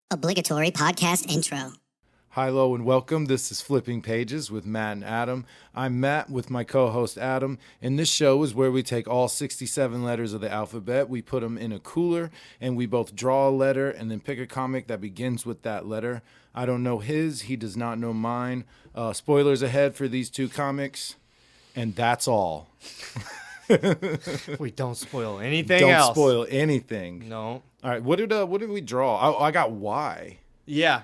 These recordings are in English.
Obligatory podcast intro. Hi, hello, and welcome. This is Flipping Pages with Matt and Adam. I'm Matt with my co-host Adam, and this show is where we take all 67 letters of the alphabet, we put them in a cooler, and we both draw a letter and then pick a comic that begins with that letter. I don't know his, he does not know mine. Spoilers ahead for these two comics, and that's all. We don't spoil anything else. Don't spoil anything. No. All right, what did we draw? I got Y. Yeah.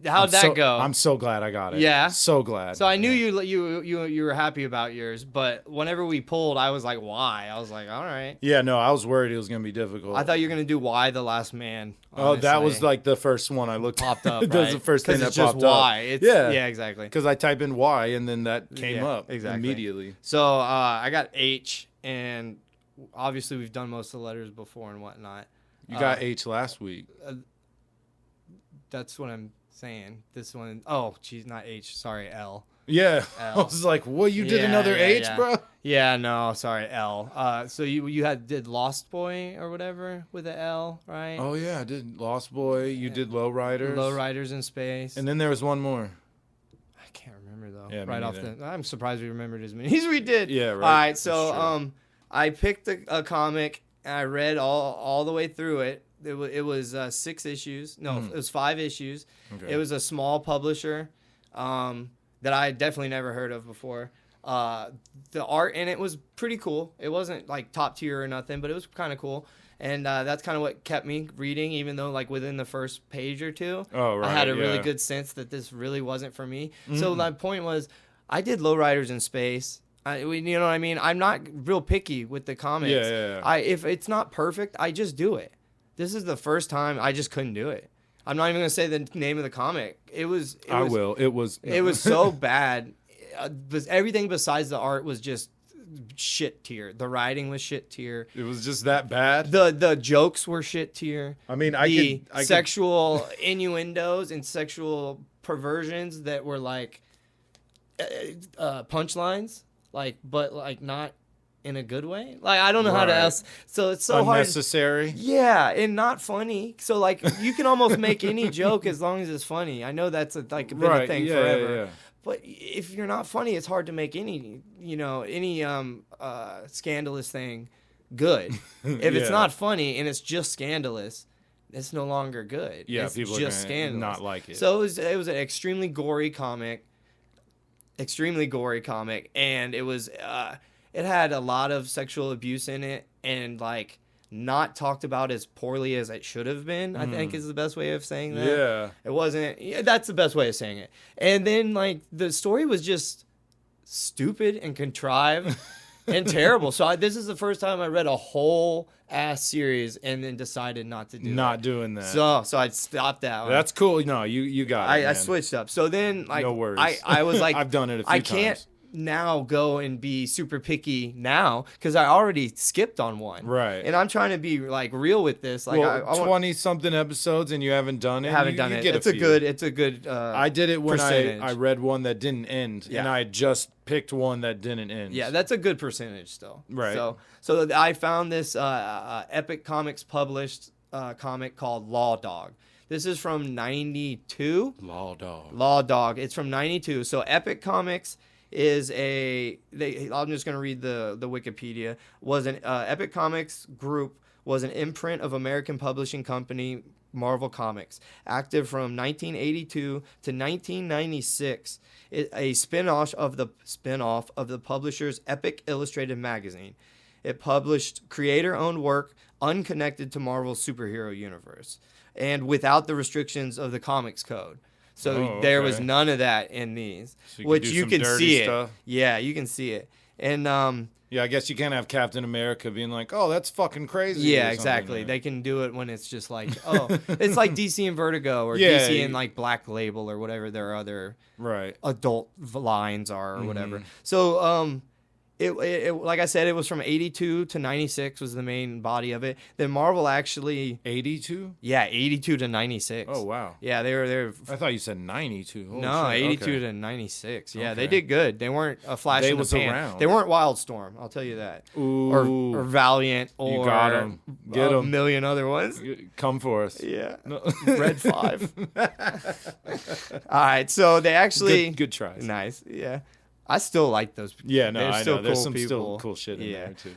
How'd that go? I'm so glad I got it. Yeah? So glad. So I knew you were happy about yours, but whenever we pulled, I was like, why? I was like, all right. Yeah, no, I was worried it was going to be difficult. I thought you were going to do Why the Last Man. Oh, that was like the first one I looked popped up, That right? was the first thing that it's just popped up. Why. Yeah, exactly. Because I type in Y and then that came up exactly. immediately. So I got H, and obviously we've done most of the letters before and whatnot. You got H last week. That's what I'm saying. This one, oh, geez, not H. Sorry, L. Yeah. L. I was like, what, you did another H, bro? Yeah, no, sorry, L. So you did Lost Boy or whatever with the L, right? Oh, yeah, I did Lost Boy. You did Lowriders. Lowriders in Space. And then there was one more. I can't remember, though. Yeah, right off I'm surprised we remembered as many as we did. Yeah, right. All right, so I picked a comic, and I read all the way through it. It was 6 issues. No, it was 5 issues. Okay. It was a small publisher that I definitely never heard of before. The art in it was pretty cool. It wasn't like top tier or nothing, but it was kind of cool. And that's kind of what kept me reading, even though like within the first page or two, I had a really good sense that this really wasn't for me. Mm-hmm. So my point was, I did Lowriders in Space. You know what I mean? I'm not real picky with the comics. Yeah. If it's not perfect, I just do it. This is the first time I just couldn't do it. I'm not even going to say the name of the comic. It was so bad. Everything besides the art was just shit tier. The writing was shit tier. It was just that bad? The jokes were shit tier. I mean, sexual innuendos and sexual perversions that were like punchlines, but not in a good way. Like, I don't know how to else. So it's so unnecessary. Hard. Yeah, and not funny. So like you can almost make any joke as long as it's funny. I know that's been a thing forever. Yeah. But if you're not funny, it's hard to make any scandalous thing good. If it's not funny and it's just scandalous, it's no longer good. Yeah, it's people just are scandalous. Not like it. So it was an extremely gory comic, and it was it had a lot of sexual abuse in it, and like not talked about as poorly as it should have been. I think is the best way of saying that. Yeah, it wasn't. Yeah, that's the best way of saying it. And then like the story was just stupid and contrived and terrible. So this is the first time I read a whole ass series and then decided not to do doing that. So I'd stop that one. That's cool. No, you got it. I switched up. So then like no worries. I was like I've done it a few times. I can't now go and be super picky now because I already skipped on one. Right. And I'm trying to be like real with this. Like I 20 something episodes and you haven't done it. Haven't done it. It's a good I did it when I read one that didn't end, and I just picked one that didn't end. Yeah, that's a good percentage still. Right. So I found this Epic Comics published comic called Lawdog. This is from 92. Lawdog. It's from 92. So Epic Comics is I'm just going to read the Wikipedia. Was an Epic Comics group was an imprint of American publishing company Marvel Comics, active from 1982 to 1996. A spin-off of the publisher's Epic Illustrated magazine. It published creator-owned work unconnected to Marvel's superhero universe and without the restrictions of the Comics Code. So there was none of that in these, so which you can see stuff. it. Yeah, you can see it. And yeah, I guess you can't have Captain America being like, "Oh, that's fucking crazy." Yeah, exactly. They can do it when it's just like, "Oh, it's like DC and Vertigo or DC and like Black Label or whatever their other adult lines are or whatever." So It like I said, it was from 82 to 96 was the main body of it. Then Marvel actually 82? Yeah, 82 to 96. Oh wow. Yeah, they were I thought you said 92. Holy no, shit. 82 Okay. to 96. Yeah, Okay. they did good. They weren't a flash They in the was pan. around. They weren't Wildstorm, I'll tell you that. Ooh. Or Valiant or You got 'em. Get a 'em. million other ones. Come for us. Yeah. No. Red 5. All right, so they actually Good tries. Nice. Yeah. I still like those. Yeah, no, They're I still know. There's cool some people. still cool shit in there too.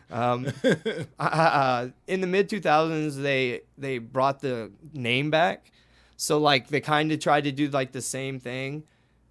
In the mid 2000s, they brought the name back, so like they kind of tried to do like the same thing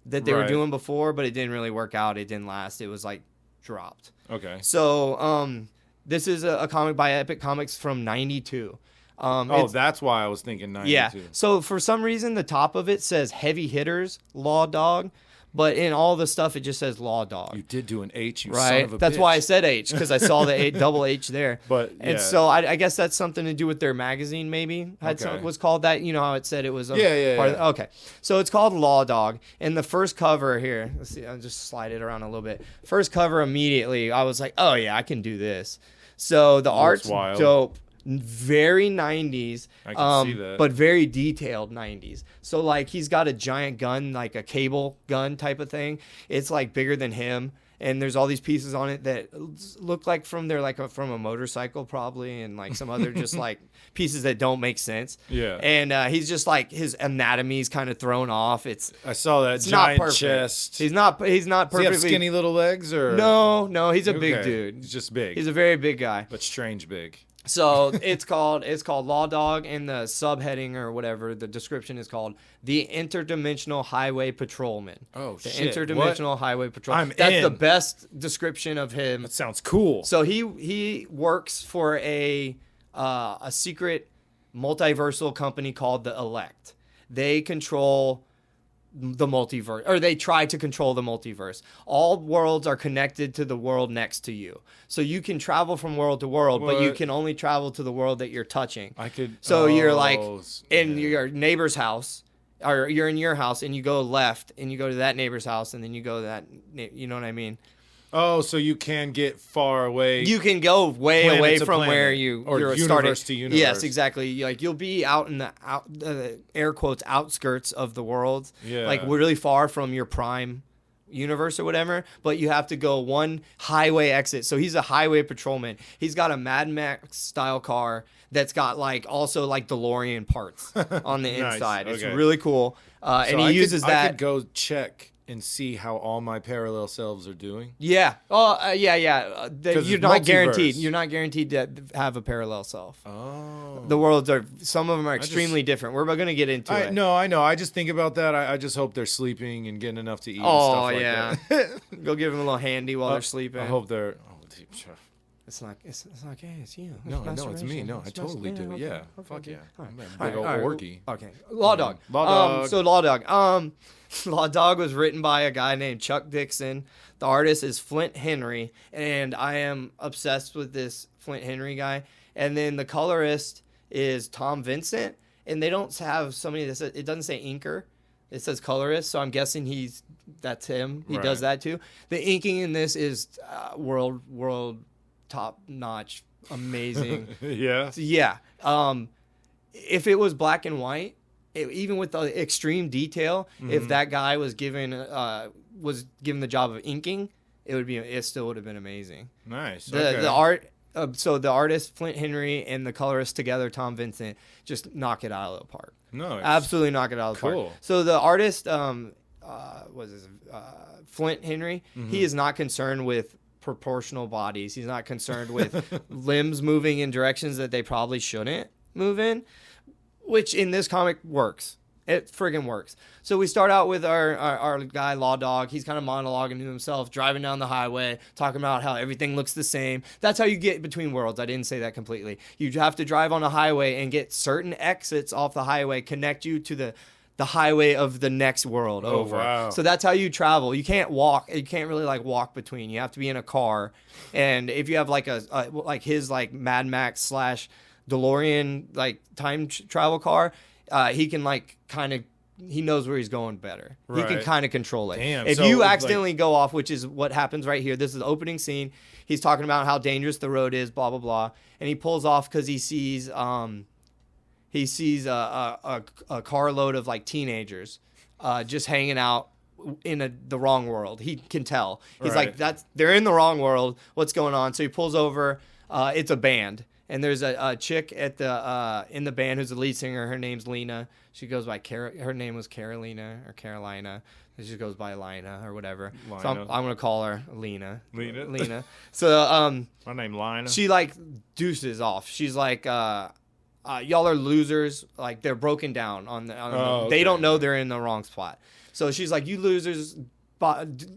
that they were Right. doing before, but it didn't really work out. It didn't last. It was like dropped. Okay. So this is a comic by Epic Comics from '92. That's why I was thinking 92. Yeah. So for some reason, the top of it says Heavy Hitters Lawdog, but in all the stuff it just says Lawdog. You did do an H, you son Right. of a That's bitch. why I said H, because I saw the double H there. But, and yeah. so I guess that's something to do with their magazine. Maybe Okay. was called that. You know how it said it was. Yeah. Okay. So it's called Lawdog. And the first cover here. Let's see. I'll just slide it around a little bit. First cover immediately. I was like, oh yeah, I can do this. So the art's wild. dope. Very 90s, I can see that. but very detailed 90s. So like he's got a giant gun, like a cable gun type of thing. It's like bigger than him, and there's all these pieces on it that look like from from a motorcycle probably, and like some other just like pieces that don't make sense. Yeah. And he's just like his anatomy's kind of thrown off. I saw that It's giant not perfect. chest. He's not Does he perfectly have skinny little legs or No, he's a big Okay. dude. He's just big. He's a very big guy. but strange big. So it's called Lawdog, and the subheading or whatever the description is called the Interdimensional Highway Patrolman. Oh, the shit. Interdimensional Highway Patrolman. I'm That's in. the best description of him. That sounds cool. So he works for a secret multiversal company called the Elect. They control the multiverse, or they try to control the multiverse. All worlds are connected to the world next to you, so you can travel from world to world, but you What? can only travel to the world that you're touching. I could. So you're like in yeah. your neighbor's house, or you're in your house, and you go left, and you go to that neighbor's house, and then you go to that. You know what I mean? Oh, so you can get far away. You can go way Planet away to from planet, where or you're universe starting. to universe. Yes, exactly. Like you'll be out in the air quotes outskirts of the world. Yeah. Like really far from your prime universe or whatever, but you have to go one highway exit. So he's a highway patrolman. He's got a Mad Max style car that's got like also like DeLorean parts on the Nice. inside. It's Okay. really cool. And So he uses I that. could go check and see how all my parallel selves are doing. Yeah. Oh, yeah. 'Cause You're it's not guaranteed. multiverse. You're not guaranteed to have a parallel self. Oh. The worlds are, some of them are extremely different. We're going to get into it. No, I know. I just think about that. I just hope they're sleeping and getting enough to eat and Oh, stuff like yeah. that. Go give them a little handy while they're sleeping. I hope they're. Oh, dude, It's not gay. It's you. no, it's me. No, I totally do. Yeah. Fuck yeah. All I'm right. a big old orky. Okay. Lawdog. Lawdog. So Lawdog. Lawdog was written by a guy named Chuck Dixon. The artist is Flint Henry, and I am obsessed with this Flint Henry guy. And then the colorist is Tom Vincent, and they don't have somebody that says, it doesn't say inker. It says colorist, so I'm guessing that's him. He does Right. that too. The inking in this is world top notch, amazing. Yeah. So, yeah. If it was black and white, even with the extreme detail, if that guy was given the job of inking, it still would have been amazing. Nice. The art. So the artist Flint Henry and the colorist together, Tom Vincent, just knock it out of the park. No. Absolutely knock it out of the Cool. park. So the artist, Flint Henry, he is not concerned with proportional bodies. He's not concerned with limbs moving in directions that they probably shouldn't move in, which in this comic works. It friggin' works. So we start out with our guy, Lawdog. He's kind of monologuing to himself, driving down the highway, talking about how everything looks the same. That's how you get between worlds. I didn't say that completely. You have to drive on a highway and get certain exits off the highway, connect you to the highway of the next world over. Wow. So that's how you travel. You can't walk. You can't really like walk between. You have to be in a car. And if you have like like his like Mad Max / DeLorean like time travel car, he can like kind of he knows where he's going better. Right. He can kind of control it. Damn, if so, you accidentally go off, which is what happens right here. This is the opening scene. He's talking about how dangerous the road is, blah blah blah, and he pulls off because he sees a carload of like teenagers just hanging out in the wrong world. He can tell. He's Right. like, they're in the wrong world. What's going on? So he pulls over. It's a band, and there's a chick at the in the band who's the lead singer. Her name's Lena. She goes by her name was Carolina or Carolina. She just goes by Lina or whatever. Lina. So I'm gonna call her Lena. Lena. So My name Lina. she like deuces off. She's like, y'all are losers. Like they're broken down on the. Okay. They don't know they're in the wrong spot. So she's like, you losers,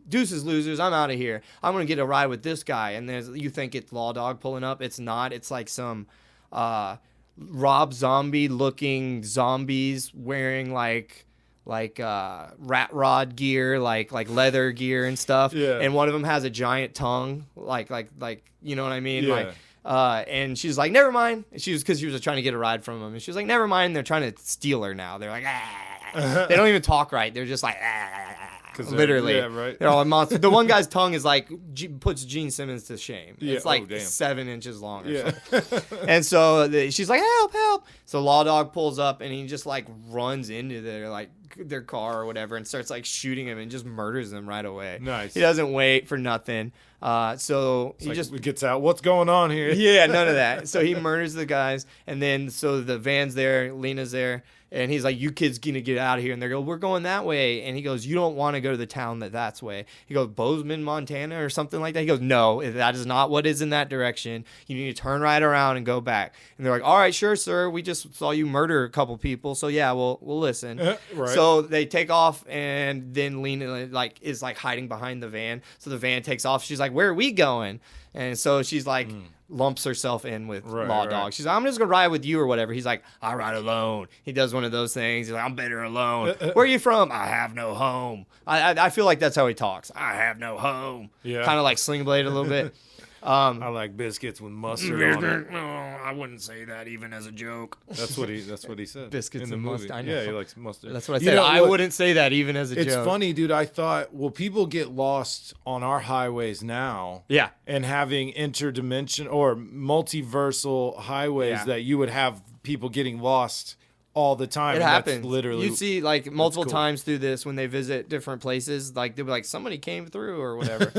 deuces losers. I'm out of here. I'm gonna get a ride with this guy. And you think it's Lawdog pulling up? It's not. It's like some Rob Zombie looking zombies wearing like rat rod gear, like leather gear and stuff. Yeah. And one of them has a giant tongue, like you know what I mean? Yeah. Like, and she's like, never mind. Because she was trying to get a ride from him, and she was like, never mind. They're trying to steal her now. They're like, they don't even talk right. They're just like, literally. Yeah, right. They're all monsters. The one guy's tongue is like puts Gene Simmons to shame. Yeah. It's like damn. 7 inches long. Or Yeah. something. And so she's like, help, help. So Lawdog pulls up and he just like runs into their car or whatever and starts like shooting him and just murders them right away. Nice. He doesn't wait for nothing. So he just gets out. What's going on here? yeah, none of that. So he murders the guys, and then so the van's there, Lena's there, and he's like, "You kids gonna get out of here?" And they go, "We're going that way." And he goes, "You don't want to go to the town that's way." He goes, "Bozeman, Montana, or something like that." He goes, "No, that is not what is in that direction. You need to turn right around and go back." And they're like, "All right, sure, sir. We just saw you murder a couple people, so yeah, we'll listen." Right. So they take off, and then Lena is hiding behind the van. So the van takes off. She's like, "Where are we going?" And so she's like, lumps herself in with Lawdog. Right. She's like, "I'm just gonna ride with you or whatever." He's like, "I ride alone." He does one of those things. He's like, "I'm better alone." "Where are you from?" "I have no home." I feel like that's how he talks. "I have no home." Yeah. Kind of like Sling Blade a little bit. I like biscuits with mustard on it. I wouldn't say that even as a joke. That's what he said. Biscuits in the and movie. mustard. I know. Yeah, he likes mustard. That's what I You said. know I what? wouldn't say that even as a joke. It's funny, dude. I thought, well, people get lost on our highways now. Yeah. And having interdimensional or multiversal highways Yeah. that you would have people getting lost all the time. It and happens. That's literally. You see, like multiple cool. times through this when they visit different places, like they'll be like, somebody came through or whatever.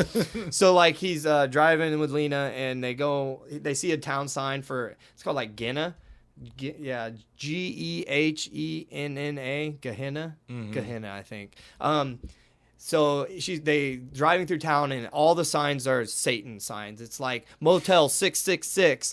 So like he's driving with Lena, and they see a town sign for it's called like Gehenna. Gehenna, Gehenna, Gehenna, I think. So they driving through town, and all the signs are Satan signs. It's like Motel 666,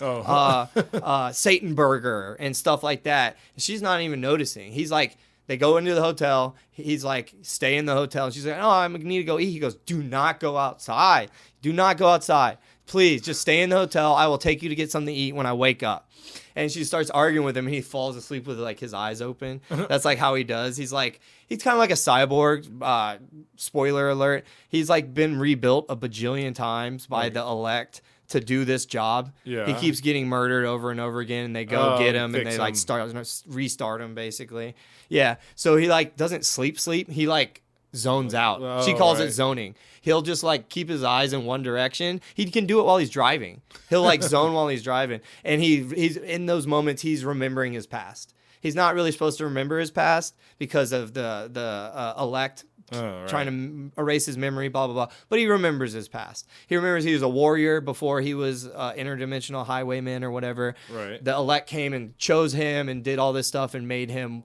Satan Burger, and stuff like that. And she's not even noticing. He's like, they go into the hotel. He's like, stay in the hotel. And she's like, "Oh, I need to go eat." He goes, "Do not go outside. Do not go outside. Please, just stay in the hotel. I will take you to get something to eat when I wake up." And she starts arguing with him, and he falls asleep with like his eyes open. That's like how he does. He's kind of like a cyborg. Spoiler alert. He's like been rebuilt a bajillion times by the elect to do this job. Yeah. He keeps getting murdered over and over again, and they go get him, and they like him. restart him basically. Yeah. So he like doesn't sleep. He like zones out. She calls it zoning. He'll just like keep his eyes in one direction. He can do it while he's driving. He'll like zone while he's driving, and he's in those moments he's remembering his past. He's not really supposed to remember his past because of the elect trying to erase his memory, blah blah blah. But he remembers his past. He remembers he was a warrior before he was interdimensional highwayman or whatever. Right. The elect came and chose him and did all this stuff and made him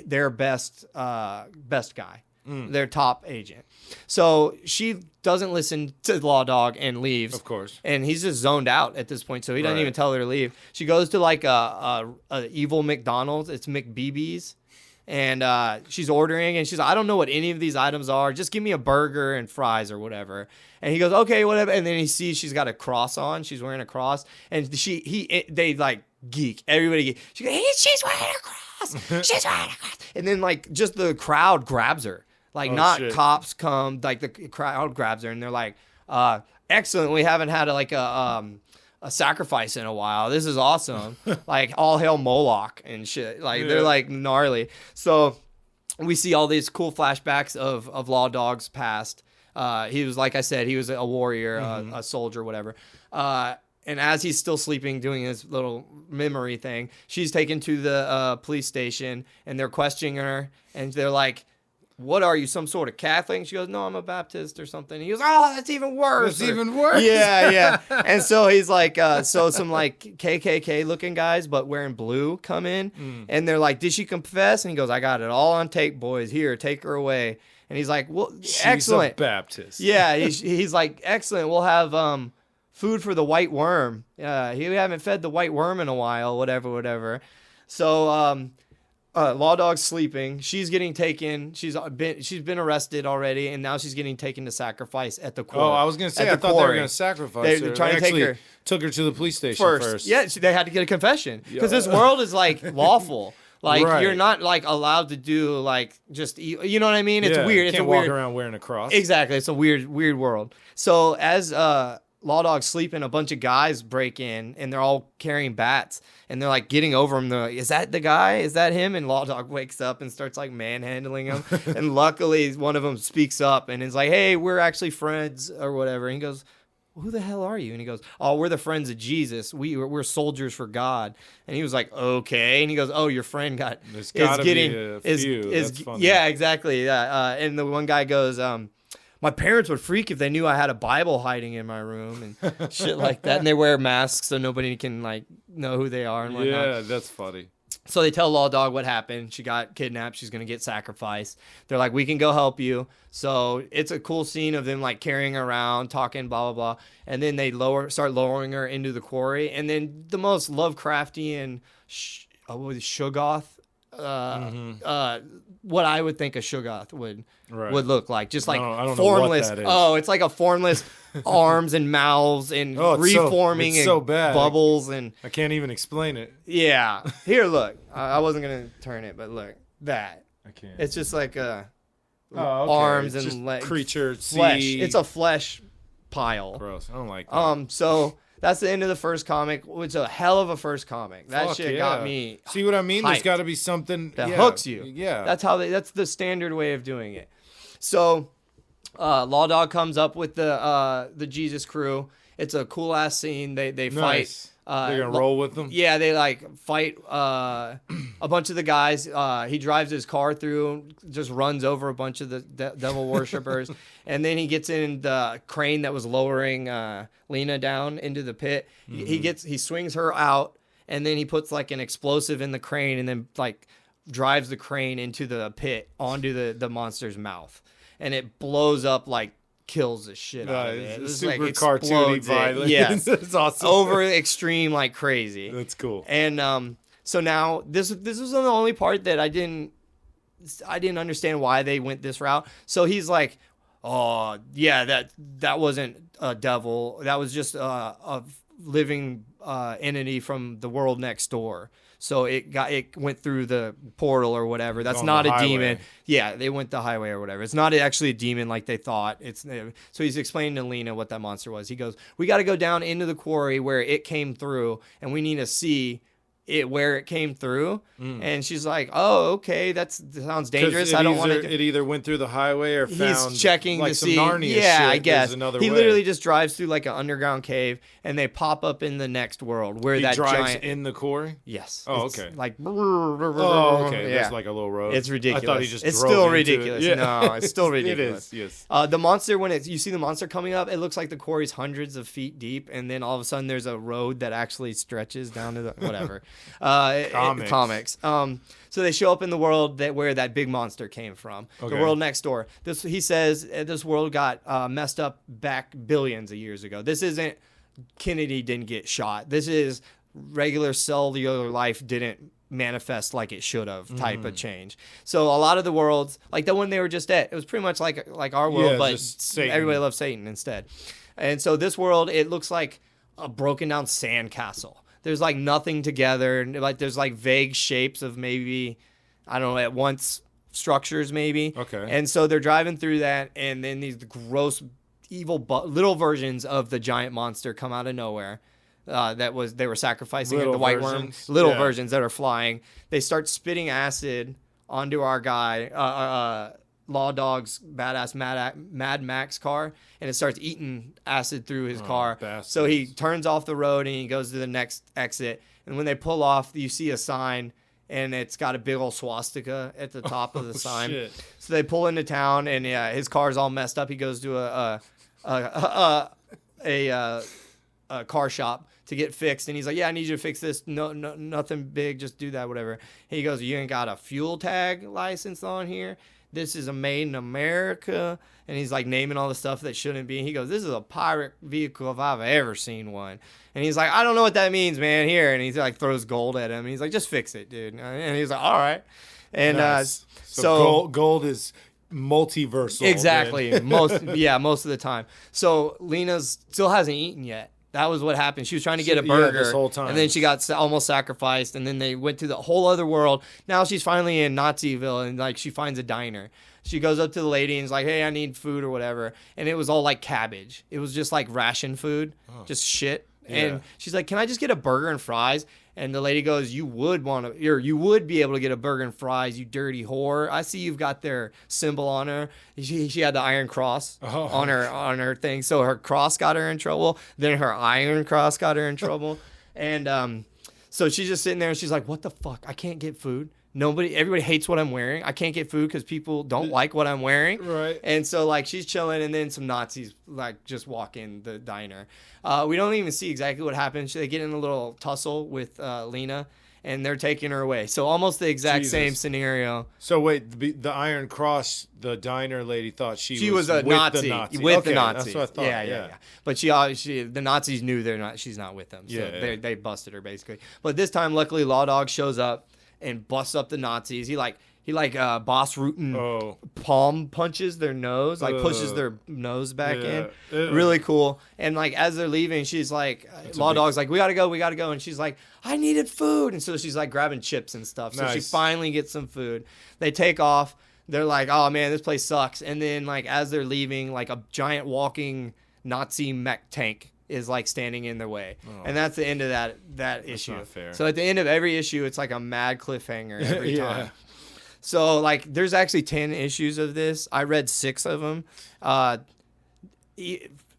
their best guy. Their top agent. So she doesn't listen to Lawdog and leaves. Of course. And he's just zoned out at this point, so he doesn't even tell her to leave. She goes to like a evil McDonald's. It's McBeebe's. And she's ordering, and she's like, "I don't know what any of these items are. Just give me a burger and fries or whatever." And he goes, "Okay, whatever." And then he sees she's got a cross on. She's wearing a cross. And they like geek. Everybody geek. She goes, "She's wearing a cross. She's wearing a cross." And then like just the crowd grabs her. Like Shit. cops come, like the crowd grabs her, and they're like, "Excellent, we haven't had a sacrifice in a while. This is awesome." Like all hail Moloch and shit. Like they're like gnarly. So we see all these cool flashbacks of Lawdog's past. He was, like I said, he was a warrior, a soldier, whatever. And as he's still sleeping, doing his little memory thing, she's taken to the police station, and they're questioning her, and they're like, "What are you, some sort of Catholic?" And she goes, "No, I'm a Baptist or something." And he goes, "Oh, that's even worse." That's even worse. Yeah. And so he's like, so some like KKK looking guys, but wearing blue, come in, and they're like, "Did she confess?" And he goes, "I got it all on tape, boys. Here, take her away." And he's like, "Well, excellent." She's a Baptist. Yeah, he's like, "Excellent. We'll have food for the white worm. We haven't fed the white worm in a while, whatever. So Lawdog's sleeping. She's getting taken. She's been arrested already, and now she's getting taken to sacrifice at the quarry. Oh, I was going to say, I thought they were going to sacrifice her. They're trying to take her. Took her to the police station first. Yeah, they had to get a confession because this world is like lawful. Like right. You're not like allowed to do like just you know what I mean? It's weird. Can't walk around wearing a cross. Exactly. It's a weird world. So as Lawdog's sleeping, a bunch of guys break in, and they're all carrying bats, and they're like getting over him. They're like, "Is that the guy? Is that him?" And Lawdog wakes up and starts like manhandling him. And luckily, one of them speaks up and is like, "Hey, we're actually friends or whatever." And he goes, "Who the hell are you?" And he goes, "Oh, we're the friends of Jesus. We're soldiers for God." And he was like, "Okay." And he goes, "Oh, your friend That's funny. Yeah, exactly. And the one guy goes, "My parents would freak if they knew I had a Bible hiding in my room," and shit like that. And they wear masks so nobody can like know who they are and whatnot. Yeah, that's funny. So they tell Lawdog what happened. She got kidnapped. She's going to get sacrificed. They're like, "We can go help you." So it's a cool scene of them like carrying her around, talking, blah, blah, blah. And then they start lowering her into the quarry. And then the most Lovecraftian Shoggoth, what I would think a Shoggoth would look like. Just like I don't formless. Know what that is. Oh, it's like a formless arms and mouths and reforming it's and so bad. bubbles. And I can't even explain it. yeah. Here, look. I wasn't going to turn it, but look. That. I can't. It's just like arms and legs. Creature. Flesh. It's a flesh pile. Gross. I don't like that. So that's the end of the first comic, which is a hell of a first comic. That Fuck shit got me. See what I mean? hyped. There's got to be something that hooks you. Yeah. That's the standard way of doing it. So Lawdog comes up with the Jesus crew. It's a cool ass scene. They nice. fight. They're gonna roll with them. Yeah, they like fight a bunch of the guys. He drives his car through, just runs over a bunch of the devil worshippers, and then he gets in the crane that was lowering Lena down into the pit. Mm-hmm. He swings her out, and then he puts like an explosive in the crane, and then like drives the crane into the pit onto the monster's mouth, and it blows up like. Kills the shit out of it. It's super like cartoony violence. Yes. It's awesome. Over extreme like crazy. That's cool. And so now this was the only part that I didn't understand why they went this route. So he's like, "Oh, yeah, that wasn't a devil. That was just a living entity from the world next door." So it went through the portal or whatever. That's not a demon. Yeah, they went the highway or whatever. It's not actually a demon like they thought. So he's explaining to Lena what that monster was. He goes, "We got to go down into the quarry where it came through, and we need to see it where it came through." And she's like, "Oh, okay, that sounds dangerous. I don't want to." It either went through the highway or found. He's checking like to some see. Narnia Yeah, shit. I guess There's another he way. literally just drives through like an underground cave, and they pop up in the next world where He that drives giant. in the quarry. Yes. Oh, It's okay. Like. Oh, okay. Yeah. That's like a little road. It's ridiculous. I thought he just. It's drove still into ridiculous. It. Yeah. No, it's still ridiculous. It is. Yes. The monster, when you see the monster coming up, it looks like the quarry's hundreds of feet deep, and then all of a sudden there's a road that actually stretches down to the whatever. Comics. So they show up in the world where that big monster came from, the world next door. He says this world got messed up back billions of years ago. This isn't Kennedy didn't get shot. This is regular cellular life didn't manifest like it should have type of change. So a lot of the worlds, like the one they were just at, it was pretty much like our world, but everybody loves Satan instead. And so this world, it looks like a broken down sand castle. There's like nothing together, and like there's like vague shapes of maybe, I don't know, at once structures maybe. Okay. And so they're driving through that, and then these gross, evil little versions of the giant monster come out of nowhere. They were sacrificing the white worms. Little versions that are flying. They start spitting acid onto our guy, Lawdog's badass Mad Max car, and it starts eating acid through his car. Bastards. So he turns off the road and he goes to the next exit. And when they pull off, you see a sign, and it's got a big old swastika at the top of the sign. Shit. So they pull into town, and his car's all messed up. He goes to a car shop to get fixed, and he's like, "Yeah, I need you to fix this. No, nothing big. Just do that, whatever." He goes, "You ain't got a fuel tag license on here. This is a made in America." And he's like naming all the stuff that shouldn't be. And he goes, "This is a pirate vehicle if I've ever seen one." And he's like, "I don't know what that means, man." Here, and he's like throws gold at him. And he's like, "Just fix it, dude." And he's like, "All right." And Nice. So gold is multiversal. exactly most of the time. So Lena still hasn't eaten yet. That was what happened. She was trying to get a burger this whole time. and then she got almost sacrificed, and then they went to the whole other world. Now she's finally in Naziville, and like she finds a diner. She goes up to the lady and is like, "Hey, I need food or whatever." And it was all like cabbage. It was just like ration food, just shit. Yeah. And she's like, "Can I just get a burger and fries?" And the lady goes, you would be able to get a burger and fries, you dirty whore. I see you've got their symbol on her." She had the iron cross on her thing. So her cross got her in trouble. Then her iron cross got her in trouble. And so she's just sitting there and she's like, "What the fuck? I can't get food. Everybody hates what I'm wearing. I can't get food because people don't like what I'm wearing." Right. And so like she's chilling, and then some Nazis like just walk in the diner. We don't even see exactly what happens. They get in a little tussle with Lena, and they're taking her away. So almost the exact same scenario. So wait, the Iron Cross, the diner lady thought she was a with Nazi. The Nazis. With the Okay, Nazis. That's what I thought. Yeah. But the Nazis knew she's not with them. So they busted her basically. But this time, luckily, Lawdog shows up and busts up the Nazis. He Boss Rutan palm punches their nose, like pushes their nose back in. Really cool. And like as they're leaving, she's like, Lawdog's like, we gotta go. And she's like, "I needed food." And so she's like grabbing chips and stuff. So she finally gets some food. They take off. They're like, "Oh man, this place sucks." And then like as they're leaving, like a giant walking Nazi mech tank is like standing in their way. And that's the end of that issue. Not fair. So at the end of every issue, it's like a mad cliffhanger every time. So like there's actually 10 issues of this. I read 6 of them.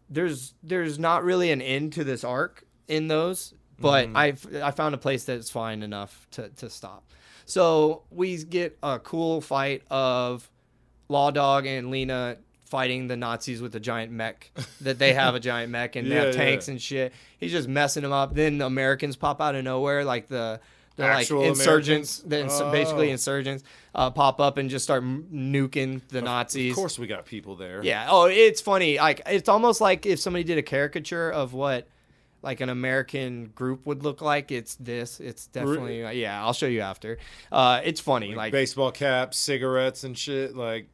There's not really an end to this arc in those, but I found a place that's fine enough to stop. So we get a cool fight of Lawdog and Lena fighting the Nazis with a giant mech. That they have a giant mech and they have tanks and shit. He's just messing them up. Then the Americans pop out of nowhere, like the Actual like insurgents, Americans? basically insurgents, pop up and just start nuking the Nazis. Of course, we got people there. Yeah. Oh, it's funny. Like it's almost like if somebody did a caricature of what like an American group would look like. It's this. It's definitely I'll show you after. It's funny. Like baseball caps, cigarettes, and shit. Like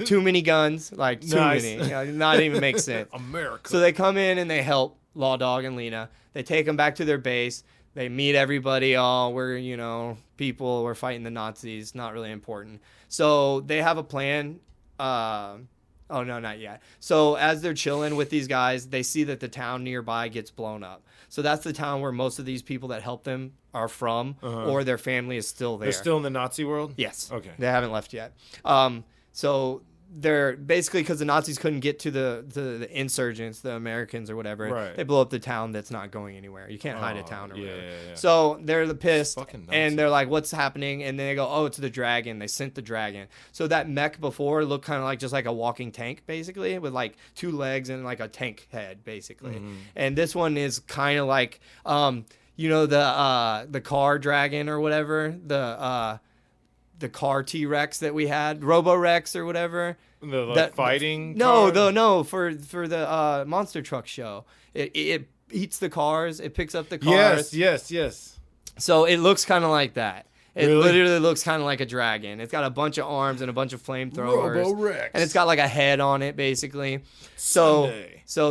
too many guns. Like too many. Not even make sense. America. So they come in and they help Lawdog and Lena. They take them back to their base. They meet everybody. Oh, we're, people. We're fighting the Nazis. Not really important. So they have a plan. Oh, no, not yet. So as they're chilling with these guys, they see that the town nearby gets blown up. So that's the town where most of these people that help them are from, or their family is still there. They're still in the Nazi world? Yes. Okay. They haven't left yet. So they're basically, because the Nazis couldn't get to the insurgents, the Americans or whatever, right. They blow up the town that's not going anywhere. You can't hide a town or whatever. Yeah. So they're pissed, and they're like, "What's happening?" And then they go, "Oh, it's the dragon. They sent the dragon." So that mech before looked kind of like just like a walking tank, basically, with like 2 legs and like a tank head, basically. Mm-hmm. And this one is kind of like, the car dragon or whatever, the car T-Rex that we had, Robo-Rex or whatever. The fighting car? No, for the monster truck show. It eats the cars. It picks up the cars. Yes. So it looks kind of like that. It really? Literally looks kind of like a dragon. It's got a bunch of arms and a bunch of flamethrowers. Robo-Rex. And it's got like a head on it, basically. So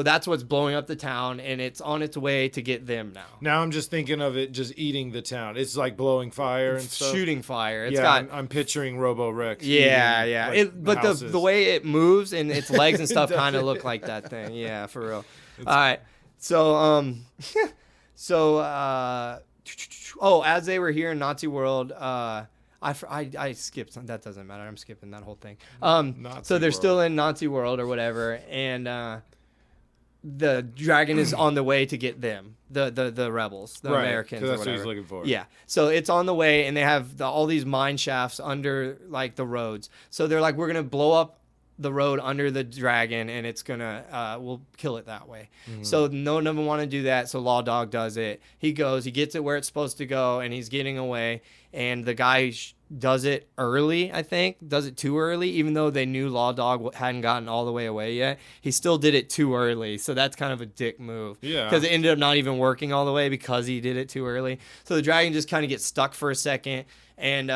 that's what's blowing up the town, and it's on its way to get them now. Now I'm just thinking of it just eating the town. It's like blowing fire and stuff. Shooting fire. I'm picturing Robo-Rex. Yeah. Like but the way it moves and its legs and stuff kind of look like that thing. Yeah, for real. All right. So, as they were here in Nazi world, I I skipped some. That doesn't matter. I'm skipping that whole thing. Nazi So they're world. still in Nazi world or whatever, and the dragon is on the way to get them, the rebels, the Right, Americans. 'cause Or that's what whatever. he's looking for. Yeah. So it's on the way, and they have all these mine shafts under like the roads. So they're like, we're gonna blow up the road under the dragon, and it's gonna we'll kill it that way. So none of them want to do that. So Lawdog does it. He goes, he gets it where it's supposed to go, and he's getting away. And the guy does it early, I think, does it too early, even though they knew Lawdog hadn't gotten all the way away yet. He still did it too early, so that's kind of a dick move. Yeah. Because it ended up not even working all the way because he did it too early. So the dragon just kind of gets stuck for a second, and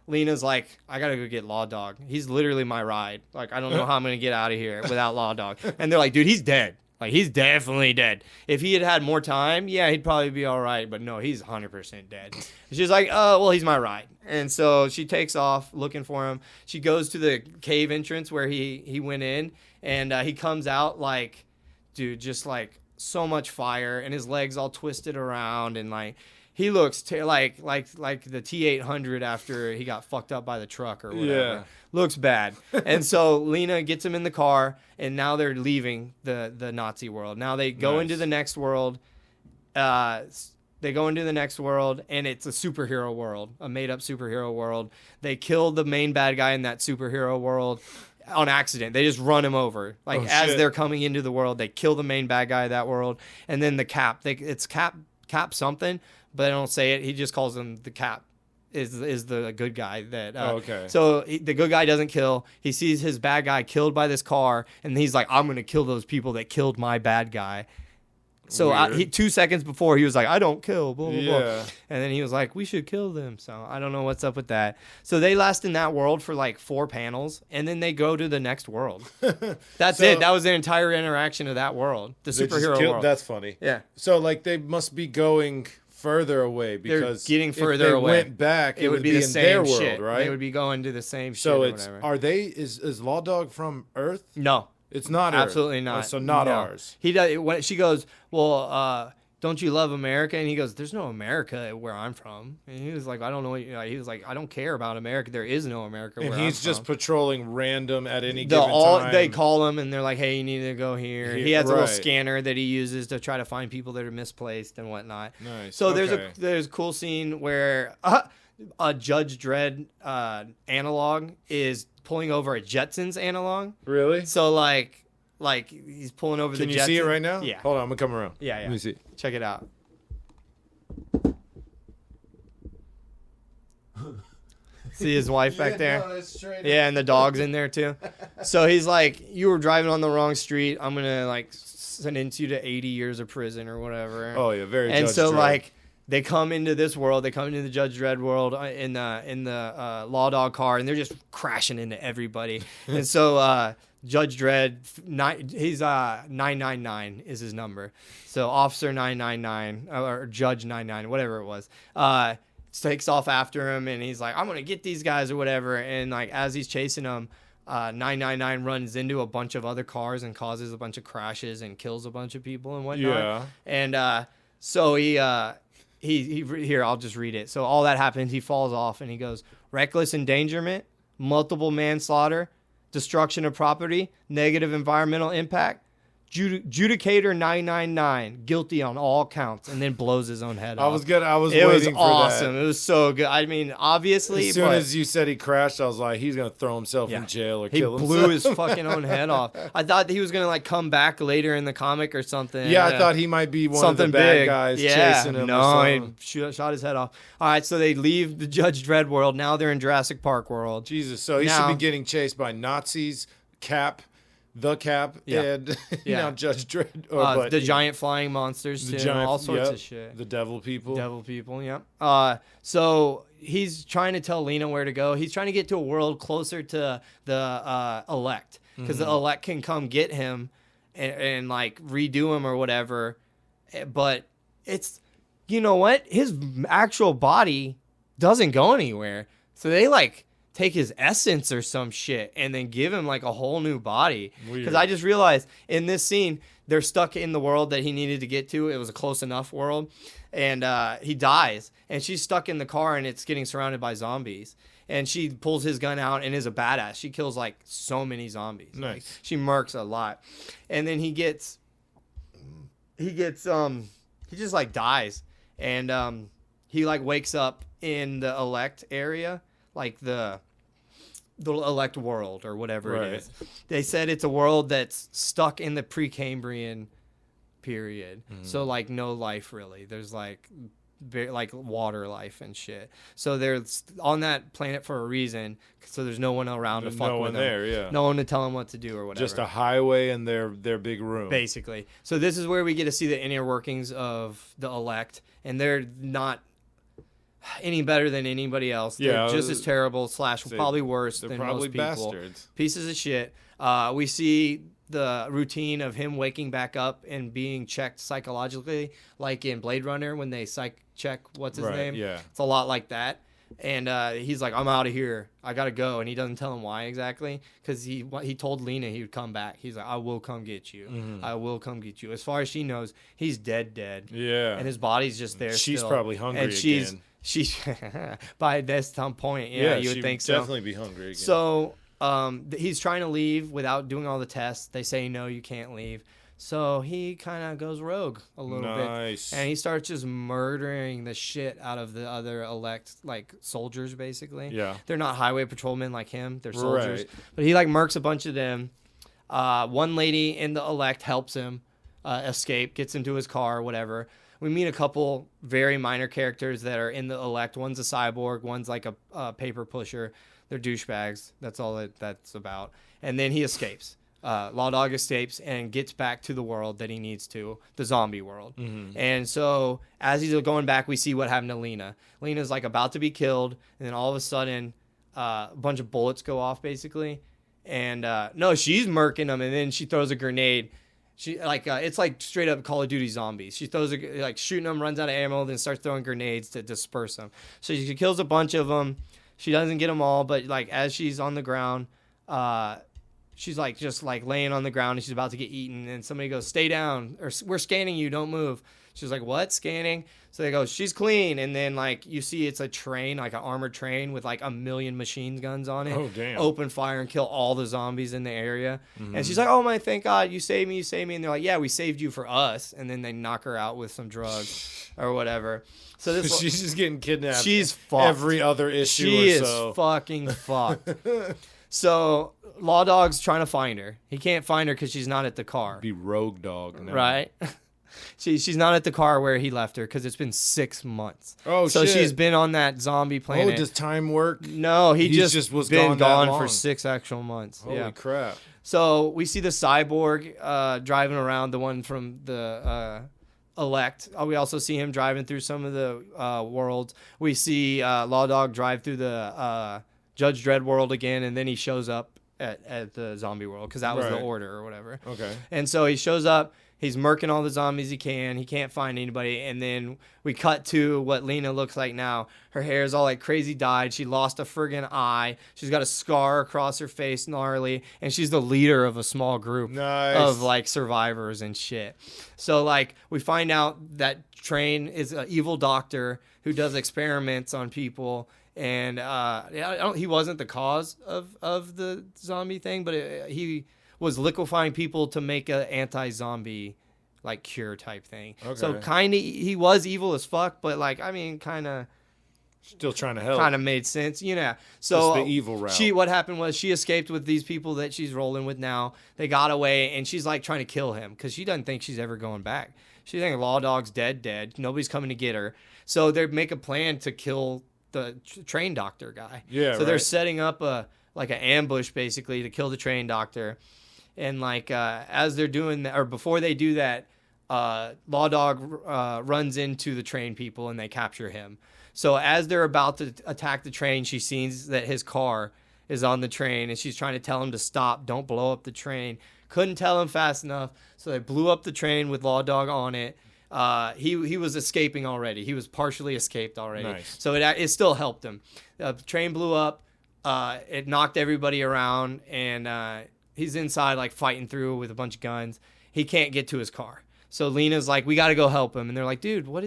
Lena's like, I gotta go get Lawdog. He's literally my ride. Like, I don't know how I'm gonna get out of here without Lawdog. And they're like, dude, he's dead. Like, he's definitely dead. If he had had more time, yeah, he'd probably be all right. But no, he's 100% dead. She's like, oh, well, he's my ride. And so she takes off looking for him. She goes to the cave entrance where he went in. And he comes out like, dude, just like so much fire. And his legs all twisted around. And like, he looks like the T-800 after he got fucked up by the truck or whatever. Yeah. Looks bad. And so Lena gets him in the car, and now they're leaving the Nazi world. Now they go Nice. into the next world. They go into the next world, and it's a superhero world, a made-up superhero world. They kill the main bad guy in that superhero world on accident. They just run him over. Like, as shit. they're coming into the world, they kill the main bad guy of that world. And then the Cap, it's Cap something, but they don't say it. He just calls him the Cap. Is the good guy that okay. So the good guy doesn't kill. He sees his bad guy killed by this car, and he's like, I'm gonna kill those people that killed my bad guy. So Weird. 2 seconds before, he was like, I don't kill, blah, blah, blah. Yeah. And then he was like, we should kill them. So I don't know what's up with that. So they last in that world for like 4 panels, and then they go to the next world. That's So- it. That was the entire interaction of that world, the They just superhero killed- world. That's funny. Yeah. So like they must be going further away because getting if further they away. went back, it would be the in same their world, shit. right? They would be going to the same shit So or it's whatever. are they is Lawdog from Earth? No. It's not Earth. Absolutely not. Oh, so not No. ours. He does. When she goes, well, don't you love America? And he goes, there's no America where I'm from. And he was like, I don't know. He was like, I don't care about America. There is no America And where he's I'm just from. patrolling random at any given time. They call him and they're like, hey, you need to go here. He has a little right. scanner that he uses to try to find people that are misplaced and whatnot. Nice. So Okay. there's a cool scene where a Judge Dredd analog is pulling over a Jetsons analog. Really? So like he's pulling over Can the you Jetsons. see it right now? Yeah. Hold on, I'm gonna come around. Yeah, yeah. Let me see. Check it out. See his wife back there? Yeah, and the dog's in there too. So he's like, you were driving on the wrong street. I'm going to like sentence you to 80 years of prison or whatever. Oh yeah, very. And Judge so Dredd. like they come into this world, they come into the Judge Dredd world in the Lawdog car, and they're just crashing into everybody. And so Judge Dredd, he's 999 is his number. So Officer 999 or Judge 99, whatever it was. Takes off after him, and he's like, I'm gonna get these guys or whatever. And like as he's chasing them, 999 runs into a bunch of other cars and causes a bunch of crashes and kills a bunch of people and whatnot. Yeah. And so he here, I'll just read it. So all that happens, he falls off, and he goes, reckless endangerment, multiple manslaughter, destruction of property, negative environmental impact, Judicator 999, guilty on all counts, and then blows his own head off. I was good. I was It was waiting for awesome. that. It was so good. I mean, obviously, As soon but as you said he crashed, I was like, he's gonna throw himself in jail or he kill blew himself. his fucking own head off. I thought he was gonna like come back later in the comic or something. Yeah, I thought he might be one something of the bad big. guys chasing him. No, or he something. shot his head off. All right, so they leave the Judge Dredd world. Now they're in Jurassic Park world. Jesus, so he should Now- be getting chased by Nazis, the Cap, Yeah. and Yeah. now Judge Dredd. But, The giant flying monsters, the too, giant, all sorts yep, of shit. The devil people. Devil people, yep. So he's trying to tell Lena where to go. He's trying to get to a world closer to the elect, because the elect can come get him and like redo him or whatever. But it's, you know what? His actual body doesn't go anywhere. So they like take his essence or some shit and then give him like a whole new body. Weird. Because I just realized in this scene, they're stuck in the world that he needed to get to. It was a close enough world. And he dies. And she's stuck in the car, and it's getting surrounded by zombies. And she pulls his gun out and is a badass. She kills, like, so many zombies. Nice. Like, she murks a lot. And then he just, like, dies. And he, like, wakes up in the elect area, like the elect world or whatever it is. They said it's a world that's stuck in the Precambrian period. So, like, no life, really. There's, like water life and shit. So they're on that planet for a reason. So there's no one around to fuck with them. There, yeah. No one to tell them what to do or whatever. Just a highway and their big room. Basically. So this is where we get to see the inner workings of the elect. And they're not any better than anybody else. They're just as terrible / probably worse than probably most people. Bastards. Pieces of shit. We see the routine of him waking back up and being checked psychologically, like in Blade Runner when they psych check what's his name. Yeah. It's a lot like that. And he's like, I'm out of here. I got to go. And he doesn't tell him why exactly, because he told Lena he would come back. He's like, I will come get you. I will come get you. As far as she knows, he's dead. Yeah. And his body's just there She's still. Probably hungry and again. She's by this time point, you would think so. Definitely be hungry again. So he's trying to leave without doing all the tests. They say, no, you can't leave. So he kind of goes rogue a little bit. And he starts just murdering the shit out of the other elect, like, soldiers, basically. Yeah. They're not highway patrolmen like him. They're soldiers. Right. But he, like, murks a bunch of them. One lady in the elect helps him escape, gets into his car, whatever. We meet a couple very minor characters that are in the elect. One's a cyborg. One's like a paper pusher. They're douchebags. That's all that's about. And then he escapes. Lawdog escapes and gets back to the world that he needs to, the zombie world. And so as he's going back, we see what happened to Lena. Lena's like about to be killed, and then all of a sudden a bunch of bullets go off, basically. And no, she's murking them, and then she throws a grenade. She it's like straight up Call of Duty zombies. She throws shooting them, runs out of ammo, then starts throwing grenades to disperse them. So she kills a bunch of them. She doesn't get them all, but like as she's on the ground, she's like just like laying on the ground and she's about to get eaten. And somebody goes, "Stay down," or "We're scanning you, don't move." She's like, "What? Scanning?" So they go, "She's clean." And then like you see it's a train, like an armored train with like 1,000,000 machine guns on it. Oh, damn. Open fire and kill all the zombies in the area. And she's like, "Oh my, thank God, you saved me, you saved me." And they're like, "Yeah, we saved you for us." And then they knock her out with some drugs or whatever. So this she's just getting kidnapped. She's fucked. Every other issue she or so. Is fucking fucked. So Lawdog's trying to find her. He can't find her because she's not at the car. Be Rogue Dog now. Right? She's not at the car where he left her because it's been 6 months. Oh, so shit. She's been on that zombie planet. Oh, does time work? No, he just was been gone for 6 actual months. Holy crap. So we see the cyborg driving around, the one from the elect. We also see him driving through some of the worlds. We see Lawdog drive through the Judge Dredd world again, and then he shows up at the zombie world because that was the order or whatever. Okay. And so he shows up. He's murking all the zombies he can. He can't find anybody. And then we cut to what Lena looks like now. Her hair is all like crazy dyed. She lost a friggin' eye. She's got a scar across her face, gnarly. And she's the leader of a small group of like survivors and shit. So like we find out that Train is an evil doctor who does experiments on people. And he wasn't the cause of the zombie thing, but he was liquefying people to make a anti-zombie like cure type thing. Okay. So kind of he was evil as fuck, but like I mean kind of still trying to help. Kind of made sense, you know. So just the evil route. What happened was she escaped with these people that she's rolling with now. They got away and she's like trying to kill him cuz she doesn't think she's ever going back. She thinks Lawdog's dead. Nobody's coming to get her. So they make a plan to kill the train doctor guy. Yeah. So they're setting up an ambush basically to kill the train doctor. And like as they're doing that, or before they do that, Lawdog runs into the train people and they capture him. So as they're about to attack the train, she sees that his car is on the train and she's trying to tell him to stop, don't blow up the train. Couldn't tell him fast enough, so they blew up the train with Lawdog on it. He was escaping already. He was partially escaped already. Nice. So it still helped him. The train blew up. It knocked everybody around and he's inside like fighting through with a bunch of guns. he can't get to his car. So Lena's like, we got to go help him. And they're like, dude, who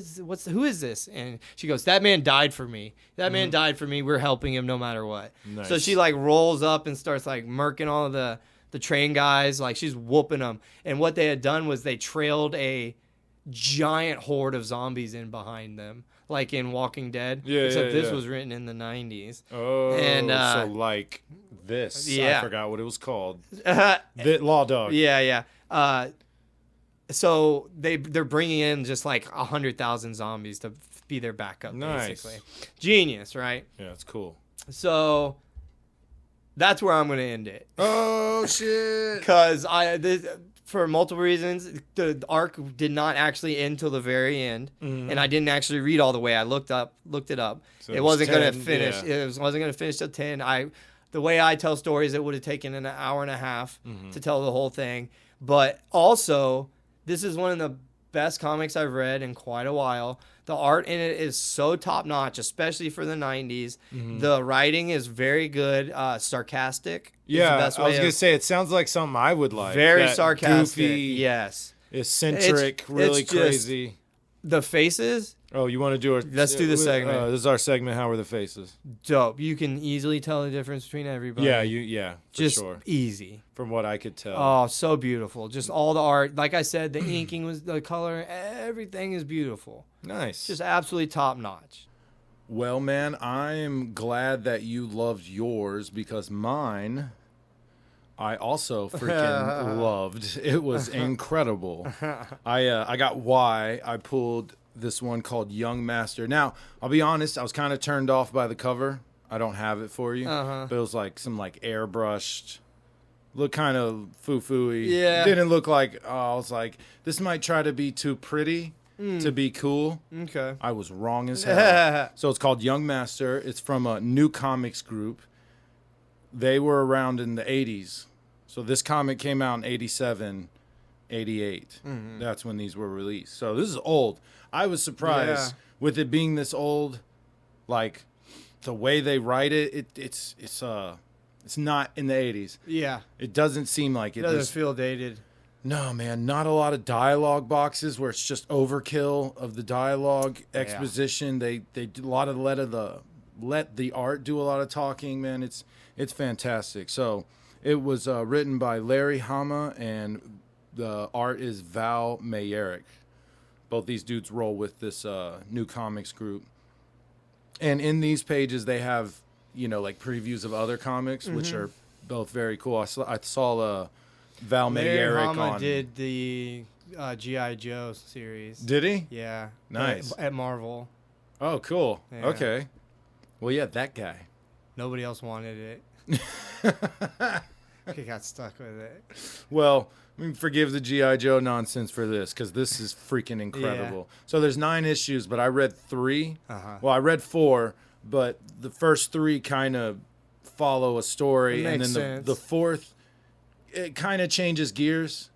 is this? And she goes, that man died for me. That man died for me. We're helping him no matter what. Nice. So she like rolls up and starts like murking all of the train guys. Like she's whooping them. And what they had done was they trailed a giant horde of zombies in behind them, like in Walking Dead. Except this was written in the 90s. Oh, and so like this. Yeah. I forgot what it was called. Lawdog. Yeah. So they're bringing in just like 100,000 zombies to be their backup, basically. Genius, right? Yeah, it's cool. So that's where I'm going to end it. Oh, shit. Because for multiple reasons, the arc did not actually end till the very end, and I didn't actually read all the way. I looked it up. So it wasn't going to 10, finish. yeah. It wasn't going to finish till 10. The way I tell stories, it would have taken an hour and a half to tell the whole thing. But also, this is one of the best comics I've read in quite a while. The art in it is so top-notch, especially for the 90s. The writing is very good, sarcastic. Yeah, I was going to say, it sounds like something I would like. Very that sarcastic, goofy, yes. eccentric, really crazy. The faces, Oh, you want to do Let's do the segment. This is our segment, How Are the Faces? dope. You can easily tell the difference between everybody. Yeah, for Just sure. easy. From what I could tell. Oh, so beautiful. Just all the art. Like I said, the inking was the color. Everything is beautiful. Nice. Just absolutely top-notch. Well, man, I'm glad that you loved yours because mine, I also freaking loved. It was incredible. I got why I pulled this one called Young Master. Now, I'll be honest, I was kind of turned off by the cover. I don't have it for you, but it was like some like airbrushed, looked kind of foo-foo-y. Yeah. Didn't look like, I was like, this might try to be too pretty to be cool. Okay. I was wrong as hell. So it's called Young Master. It's from a New Comics Group. They were around in the 80s. So this comic came out in 87, 88. That's when these were released. So this is old. I was surprised with it being this old. Like the way they write it, it's not in the 80s. Yeah. It doesn't seem like it. It doesn't feel dated. No, man, not a lot of dialogue boxes where it's just overkill of the dialogue exposition. They do a lot of let the art do a lot of talking, man. It's fantastic. So it was written by Larry Hama and the art is Val Mayerick. Both these dudes roll with this New Comics Group. And in these pages they have, like previews of other comics, which are both very cool. I saw Val Larry Mayerick Hama on. did the G.I. Joe series. Did he? Yeah. Nice. At Marvel. Oh, cool. Yeah. Okay. Well, yeah, that guy. Nobody else wanted it. He got stuck with it. Well, we can forgive the G.I. Joe nonsense for this because this is freaking incredible. Yeah. So there's 9 issues, but I read 3. Well, I read 4, but the first 3 kind of follow a story. And then the 4th, it kind of changes gears.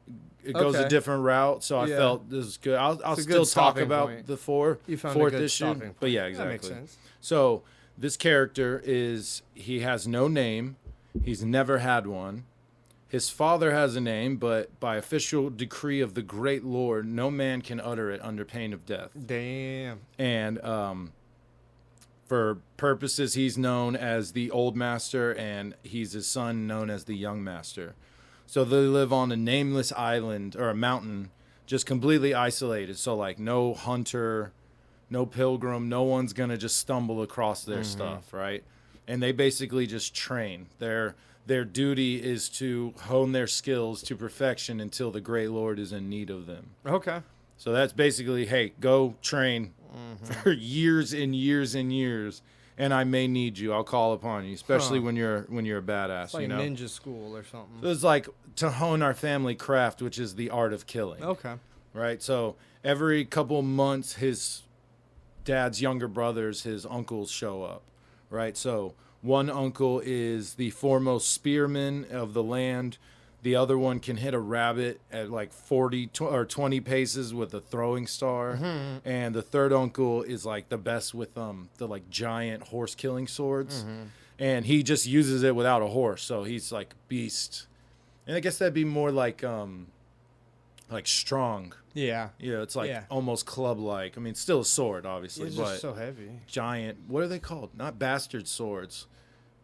It goes a different route. So I felt this was good. I'll still talk about the 4th issue. But yeah, exactly. That makes sense. So this character he has no name. He's never had one. His father has a name, but by official decree of the great Lord, no man can utter it under pain of death. Damn. And for purposes, he's known as the Old Master, and he's his son known as the Young Master. So they live on a nameless island or a mountain, just completely isolated. So like no hunter, no pilgrim, no one's going to just stumble across their stuff, right? And they basically just train. Their duty is to hone their skills to perfection until the great Lord is in need of them. Okay. So that's basically, hey, go train for years and years and years, and I may need you. I'll call upon you, especially when you're a badass. It's like ninja school or something. So it's like to hone our family craft, which is the art of killing. Okay. Right. So every couple months, his dad's younger brothers, his uncles, show up. Right. So one uncle is the foremost spearman of the land. The other one can hit a rabbit at like 40 or 20 paces with a throwing star. And the third uncle is like the best with the like giant horse killing swords. And he just uses it without a horse. So he's like beast. And I guess that'd be more like like strong. Yeah. It's like almost club-like. I mean, it's still a sword, obviously, It's but just so heavy. giant. What are they called? Not bastard swords.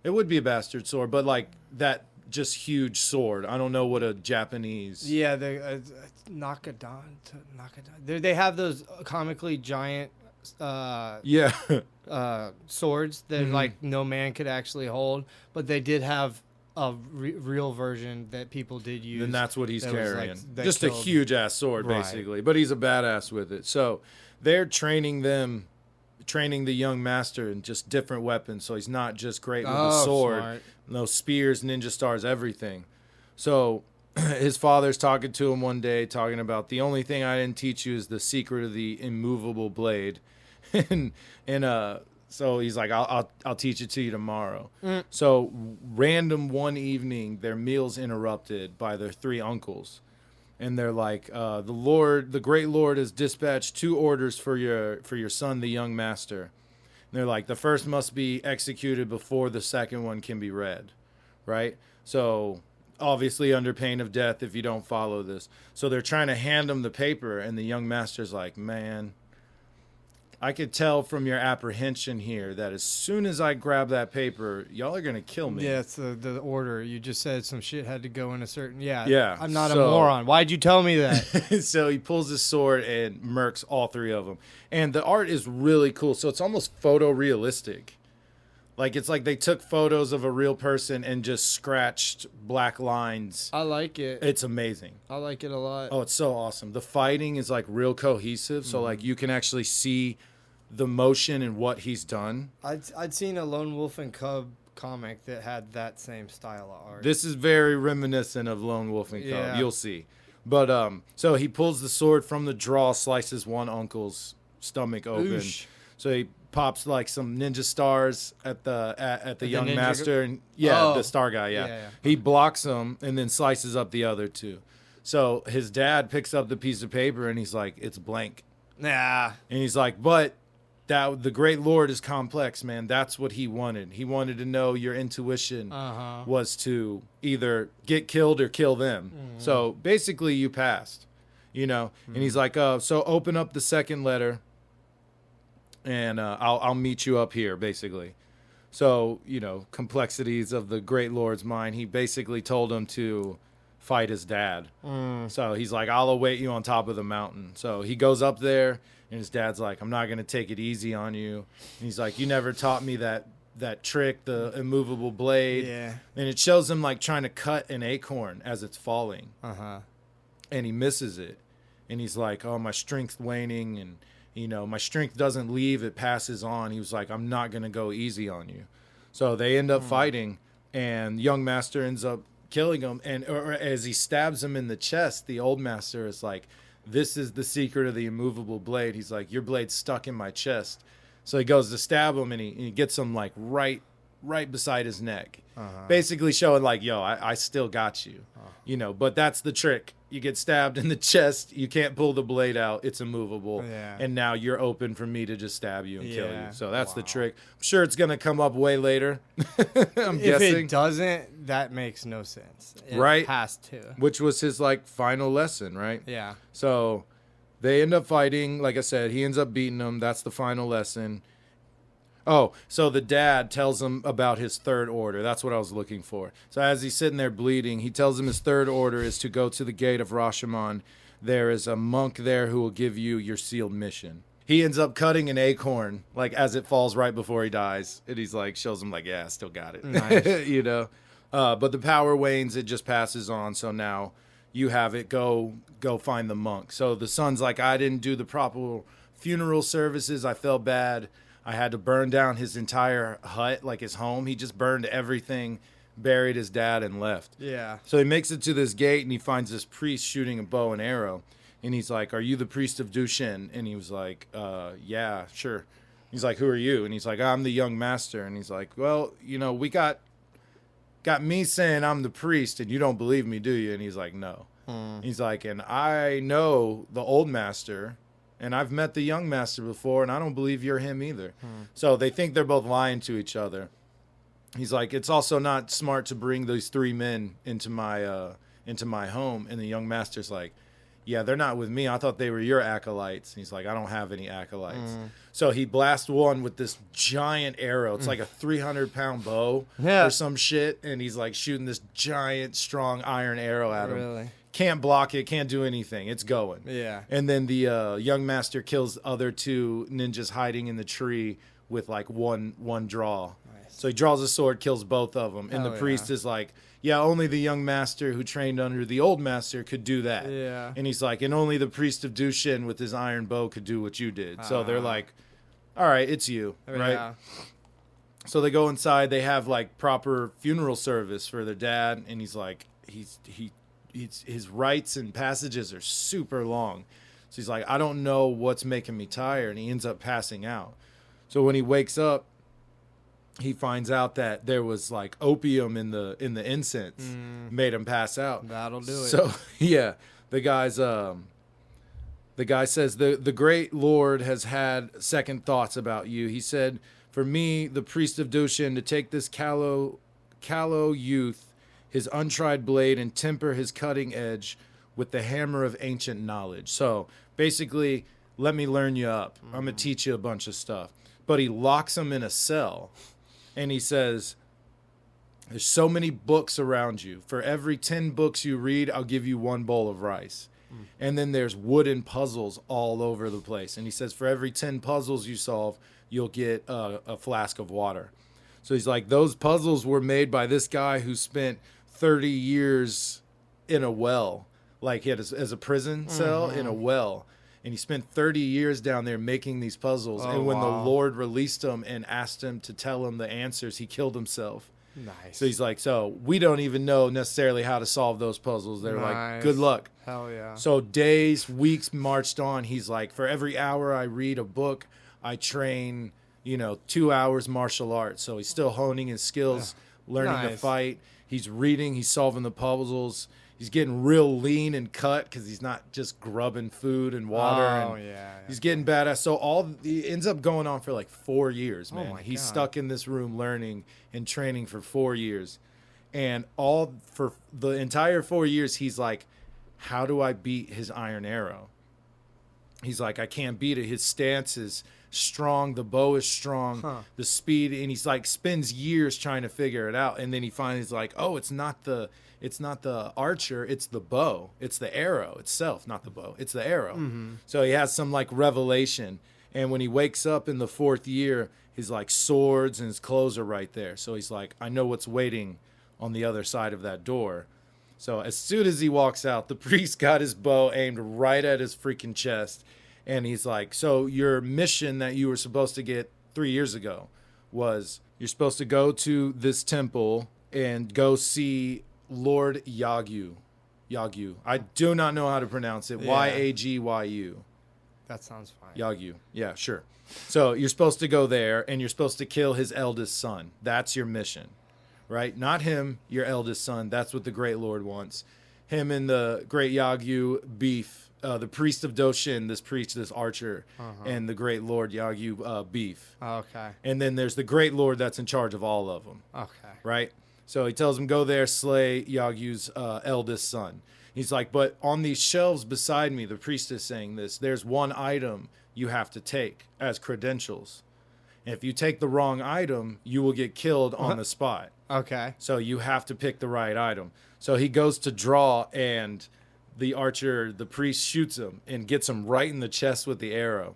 It would be a bastard sword, but like that just huge sword. I don't know what a Japanese. Yeah, the Nakadan. They have those comically giant swords that like no man could actually hold, but they did have a real version that people did use. And that's what he's carrying. Like, just a huge ass sword, basically. But he's a badass with it. So they're training the young master in just different weapons. So he's not just great with a sword. Smart. No spears, ninja stars, everything. So his father's talking to him one day, talking about the only thing I didn't teach you is the secret of the immovable blade. So he's like, I'll teach it to you tomorrow. So random one evening, their meal's interrupted by their 3 uncles. And they're like, the great Lord has dispatched 2 orders for your son, the young master. And they're like, the first must be executed before the second one can be read. Right? So obviously under pain of death if you don't follow this. So they're trying to hand him the paper. And the young master's like, man, I could tell from your apprehension here that as soon as I grab that paper, y'all are going to kill me. Yeah, it's the order. You just said some shit had to go in a certain... Yeah. I'm not a moron. Why'd you tell me that? So he pulls his sword and murks all 3 of them. And the art is really cool. So it's almost photorealistic. Like, it's like they took photos of a real person and just scratched black lines. I like it. It's amazing. I like it a lot. Oh, it's so awesome. The fighting is, like, real cohesive. So, like, you can actually see the motion and what he's done. I'd seen a Lone Wolf and Cub comic that had that same style of art. This is very reminiscent of Lone Wolf and Cub. Yeah. You'll see. But so he pulls the sword from the draw, slices one uncle's stomach open. Oosh. So he pops like some ninja stars at the young master, and the star guy. Yeah. He blocks him and then slices up the other 2. So his dad picks up the piece of paper and he's like, "It's blank." Nah. And he's like, "But that the great Lord is complex, man. That's what he wanted. He wanted to know your intuition was to either get killed or kill them. So basically, you passed, And he's like, so open up the second letter, and I'll meet you up here, basically. So complexities of the great Lord's mind. He basically told him to fight his dad. So he's like, I'll await you on top of the mountain. So he goes up there. And his dad's like, I'm not going to take it easy on you. And he's like, you never taught me that trick, the immovable blade. Yeah. And it shows him like trying to cut an acorn as it's falling. And he misses it. And he's like, oh, my strength's waning. And, my strength doesn't leave. It passes on. He was like, I'm not going to go easy on you. So they end up fighting. And young master ends up killing him. And or as he stabs him in the chest, the old master is like, this is the secret of the immovable blade. He's like, your blade's stuck in my chest. So he goes to stab him, and he gets him like right beside his neck, basically showing like, yo, I still got you, But that's the trick. You get stabbed in the chest, you can't pull the blade out. It's immovable, and now you're open for me to just stab you and kill you. So that's the trick. I'm sure it's gonna come up way later. I'm guessing. If it doesn't, that makes no sense. It right? Has to. Which was his like final lesson, right? Yeah. So they end up fighting. Like I said, he ends up beating them. That's the final lesson. Oh, so the dad tells him about his 3rd order. That's what I was looking for. So as he's sitting there bleeding, he tells him his 3rd order is to go to the gate of Rashomon. There is a monk there who will give you your sealed mission. He ends up cutting an acorn, like as it falls right before he dies. And he's like, shows him like, yeah, I still got it. Nice. But the power wanes. It just passes on. So now you have it. Go find the monk. So the son's like, I didn't do the proper funeral services. I felt bad. I had to burn down his entire hut, like his home. He just burned everything, buried his dad, and left. Yeah. So he makes it to this gate, and he finds this priest shooting a bow and arrow. And he's like, are you the priest of Dushin? And he was like, yeah, sure. He's like, who are you? And he's like, I'm the young master. And he's like, well, we got me saying I'm the priest, and you don't believe me, do you? And he's like, no. He's like, and I know the old master, and I've met the young master before, and I don't believe you're him either. So they think they're both lying to each other. He's like, it's also not smart to bring these 3 men into my home. And the young master's like, yeah, they're not with me. I thought they were your acolytes. And he's like, I don't have any acolytes. So he blasts one with this giant arrow. It's like a 300-pound bow or some shit. And he's like shooting this giant, strong iron arrow at him. Really? Can't block it, can't do anything. It's going. Yeah. And then the young master kills other two ninjas hiding in the tree with like one draw. Nice. So he draws a sword, kills both of them. And the priest is like, yeah, only the young master who trained under the old master could do that. Yeah. And he's like, and only the priest of Dushin with his iron bow could do what you did. So they're like, all right, it's you, right? Yeah. So they go inside. They have like proper funeral service for their dad. And he's like, his rites and passages are super long. So he's like, I don't know what's making me tired. And he ends up passing out. So when he wakes up, he finds out that there was like opium in the incense, made him pass out. That'll do it. So yeah, the guy says the great Lord has had second thoughts about you. He said, for me, the priest of Dushin, to take this callow youth, his untried blade, and temper his cutting edge with the hammer of ancient knowledge. So basically, let me learn you up. I'm going to teach you a bunch of stuff. But he locks him in a cell. And he says, there's so many books around you. For every 10 books you read, I'll give you 1 bowl of rice. And then there's wooden puzzles all over the place. And he says, for every 10 puzzles you solve, you'll get a flask of water. So he's like, those puzzles were made by this guy who spent 30 years in a well. Like he had as a prison cell in a well. And he spent 30 years down there making these puzzles. And when the Lord released him and asked him to tell him the answers, he killed himself. Nice. So he's like, so we don't even know necessarily how to solve those puzzles. They're like, good luck. Hell yeah. So days, weeks marched on. He's like, for every hour I read a book, I train, 2 hours martial arts. So he's still honing his skills, learning to fight. He's reading. He's solving the puzzles. He's getting real lean and cut because he's not just grubbing food and water. He's getting badass. So he ends up going on for like 4 years, man. He's stuck in this room learning and training for 4 years. And all for the entire 4 years, he's like, how do I beat his iron arrow? He's like, I can't beat it. His stance is strong. The bow is strong. The speed. And he's like, spends years trying to figure it out. And then he finally is like, oh, it's not the archer, it's the bow. It's the arrow itself, not the bow. It's the arrow. So he has some like revelation. And when he wakes up in the 4th year, his like swords and his clothes are right there. So he's like, I know what's waiting on the other side of that door. So as soon as he walks out, the priest got his bow aimed right at his freaking chest. And he's like, so your mission that you were supposed to get 3 years ago was you're supposed to go to this temple and go see Lord Yagyu. I do not know how to pronounce it. Yagyu. That sounds fine. Yagyu. Yeah, sure. So you're supposed to go there and you're supposed to kill his eldest son. That's your mission, right? Not him, your eldest son. That's what the Great Lord wants. Him and the Great Yagyu beef. The priest of Doshin, this archer, and the Great Lord Yagyu beef. Okay. And then there's the Great Lord that's in charge of all of them. Okay. Right? So he tells him, go there, slay Yagyu's eldest son. He's like, but on these shelves beside me, the priest is saying this, there's one item you have to take as credentials. And if you take the wrong item, you will get killed on the spot. Okay. So you have to pick the right item. So he goes to draw, and the archer, the priest, shoots him and gets him right in the chest with the arrow.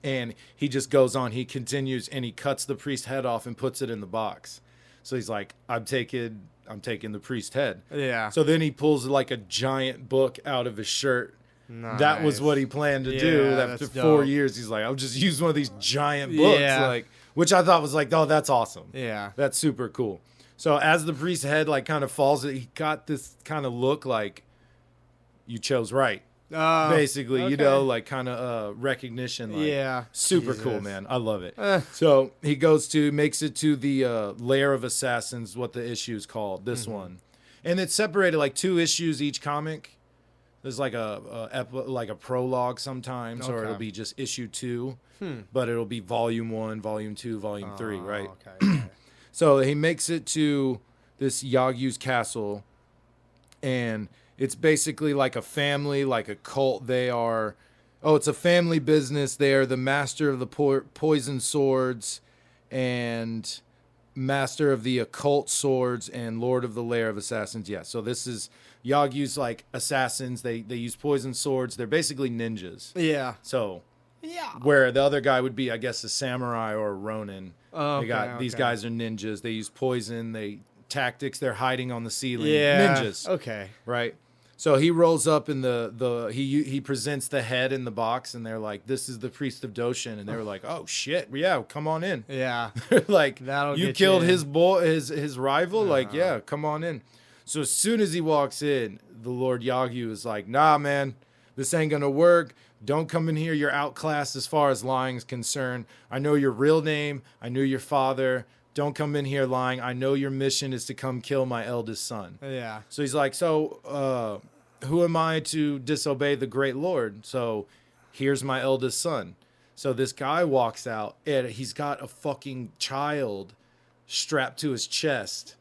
And he just goes on. He continues, and he cuts the priest's head off and puts it in the box. So he's like, I'm taking the priest's head. Yeah. So then he pulls like a giant book out of his shirt. Nice. That was what he planned to do. After 4 years, he's like, I'll just use one of these giant books, which I thought was like, oh, that's awesome. Yeah. That's super cool. So as the priest's head like kind of falls, he got this kind of look like you chose right. Basically, okay. Like kind of recognition. Like, super cool, man. I love it. So he makes it to the Lair of Assassins, what the issue is called, this one. And it's separated like 2 issues each comic. There's like a prologue sometimes, or it'll be just issue 2, but it'll be volume 1, volume 2, volume 3, right? Okay. So he makes it to this Yagyu's castle, and It's basically like a family, like a cult. It's a family business. They are the master of the poison swords and master of the occult swords and lord of the lair of assassins. Yeah, so this is Yagyu's like assassins. They use poison swords. They're basically ninjas. Yeah. So yeah, where the other guy would be, I guess, a samurai or a ronin. These guys are ninjas. They use poison. Tactics. They're hiding on the ceiling. Yeah. Ninjas. Okay. Right. So he rolls up in he presents the head in the box, and they're like, "This is the priest of Doshin," and they were like, "Oh shit, yeah, come on in." Yeah. Like, That'll you get killed you his boy, his rival. Like, yeah, come on in. So as soon as he walks in, the Lord Yagyu is like, "Nah, man, this ain't gonna work. Don't come in here. You're outclassed as far as lying is concerned. I know your real name. I knew your father. Don't come in here lying. I know your mission is to come kill my eldest son." Yeah. So he's like, who am I to disobey the great Lord? So here's my eldest son. So this guy walks out, and he's got a fucking child strapped to his chest.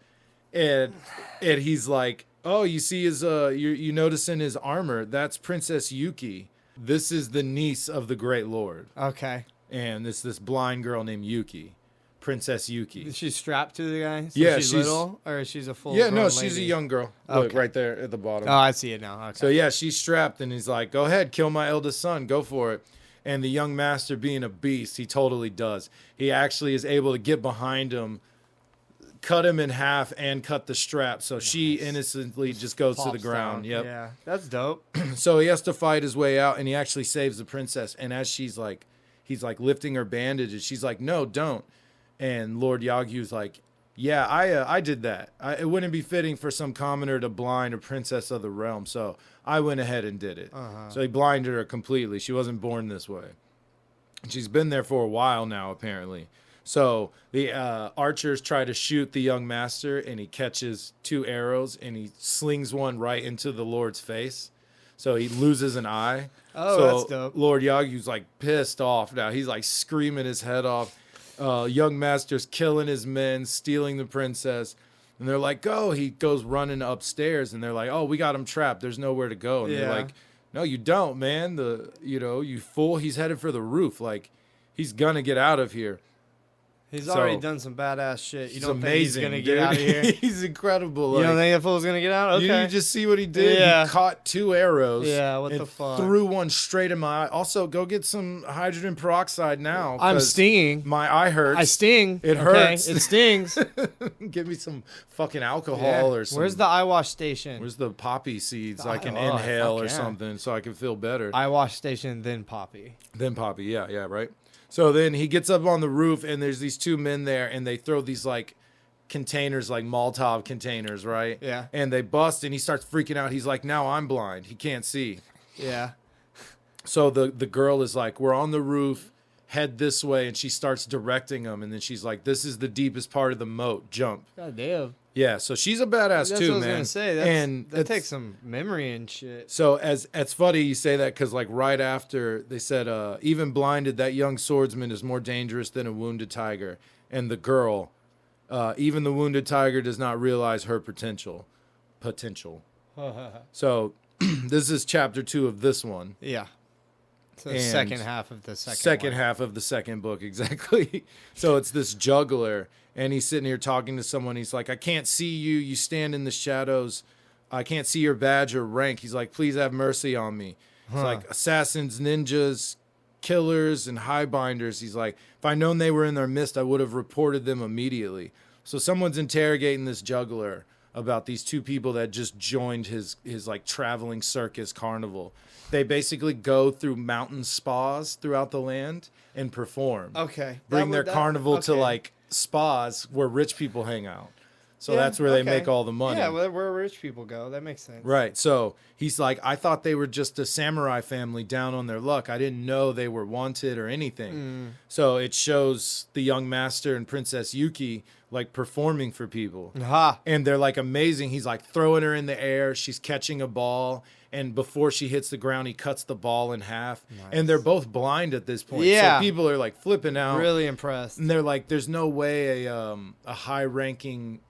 And he's like, "Oh, you see you notice in his armor, that's Princess Yuki. This is the niece of the great Lord." Okay. And this blind girl named Yuki. Princess Yuki. Is she strapped to the guy? So Yeah, she's little, or she's a full. Yeah, no, grown she's a lady? young girl. Look, Okay. right there at the bottom. Oh, I see it now. Okay. So yeah, she's strapped, and he's like, "Go ahead, kill my eldest son. Go for it." And the young master, being a beast, he totally does. He actually is able to get behind him, cut him in half, and cut the strap. So she innocently just goes to the Pops ground. down. Yep. Yeah, that's dope. So he has to fight his way out, and he actually saves the princess. And as he's like lifting her bandages, she's like, "No, don't." And Lord Yagyu's like, "Yeah, I did that. It wouldn't be fitting for some commoner to blind a princess of the realm, so I went ahead and did it." So he blinded her completely. She wasn't born this way. And she's been there for a while now, apparently. So the archers try to shoot the young master, and he catches 2 arrows, and he slings one right into the Lord's face. So he loses an eye. Oh, so that's dope. Lord Yagyu's like pissed off now. He's like screaming his head off. Young master's killing his men, stealing the princess, and they're like, "Go!" He goes running upstairs, and they're like, "Oh, we got him trapped. There's nowhere to go." And they're like, "No, you don't, man. You fool. He's headed for the roof. Like, he's gonna get out of here." He's already done some badass shit. You He's don't amazing, think he's gonna dude. get out of here? He's incredible. You Like, don't think that fool's gonna get out? Okay. you just see what he did. Yeah. He caught 2 arrows. Yeah, what and the fuck? Threw one straight in my eye. Also, go get some hydrogen peroxide now. I'm 'cause stinging. My eye hurts. I sting. It okay? hurts. It stings. Give me some fucking alcohol Yeah. or something. Where's the eye wash station? Where's the poppy seeds I can Oh, inhale fuck or yeah. something so I can feel better? Eye wash station, then poppy. Then poppy, yeah, right. So then he gets up on the roof, and there's these 2 men there, and they throw these like containers, like Molotov containers, right? Yeah. And they bust, and he starts freaking out. He's like, "Now I'm blind. He can't see." Yeah. So the girl is like, "We're on the roof. Head this way," and she starts directing him, and then she's like, "This is the deepest part of the moat. Jump." God damn. Yeah, so she's a badass That's too, what I was man. gonna say. That takes some memory and shit. So it's funny you say that, because like right after they said, even blinded, that young swordsman is more dangerous than a wounded tiger. And the girl, even the wounded tiger does not realize her potential. So this is chapter 2 of this one. Yeah. So the And second half of the Second one. half of the second book, exactly. So it's this juggler, and he's sitting here talking to someone. He's like, "I can't see you. You stand in the shadows. I can't see your badge or rank." He's like, "Please have mercy on me." It's like assassins, ninjas, killers, and highbinders. He's like, "If I'd known they were in their midst, I would have reported them immediately." So someone's interrogating this juggler about these 2 people that just joined his like traveling circus carnival. They basically go through mountain spas throughout the land and perform. Okay. Bring their carnival to like spas where rich people hang out. So that's where they make all the money. Yeah, well, where rich people go. That makes sense. Right. So he's like, "I thought they were just a samurai family down on their luck. I didn't know they were wanted or anything." So it shows the young master and Princess Yuki like performing for people. Aha. And they're like amazing. He's like throwing her in the air. She's catching a ball. And before she hits the ground, he cuts the ball in half. Nice. And they're both blind at this point. Yeah. So people are like flipping out. Really impressed. And they're like, there's no way a high-ranking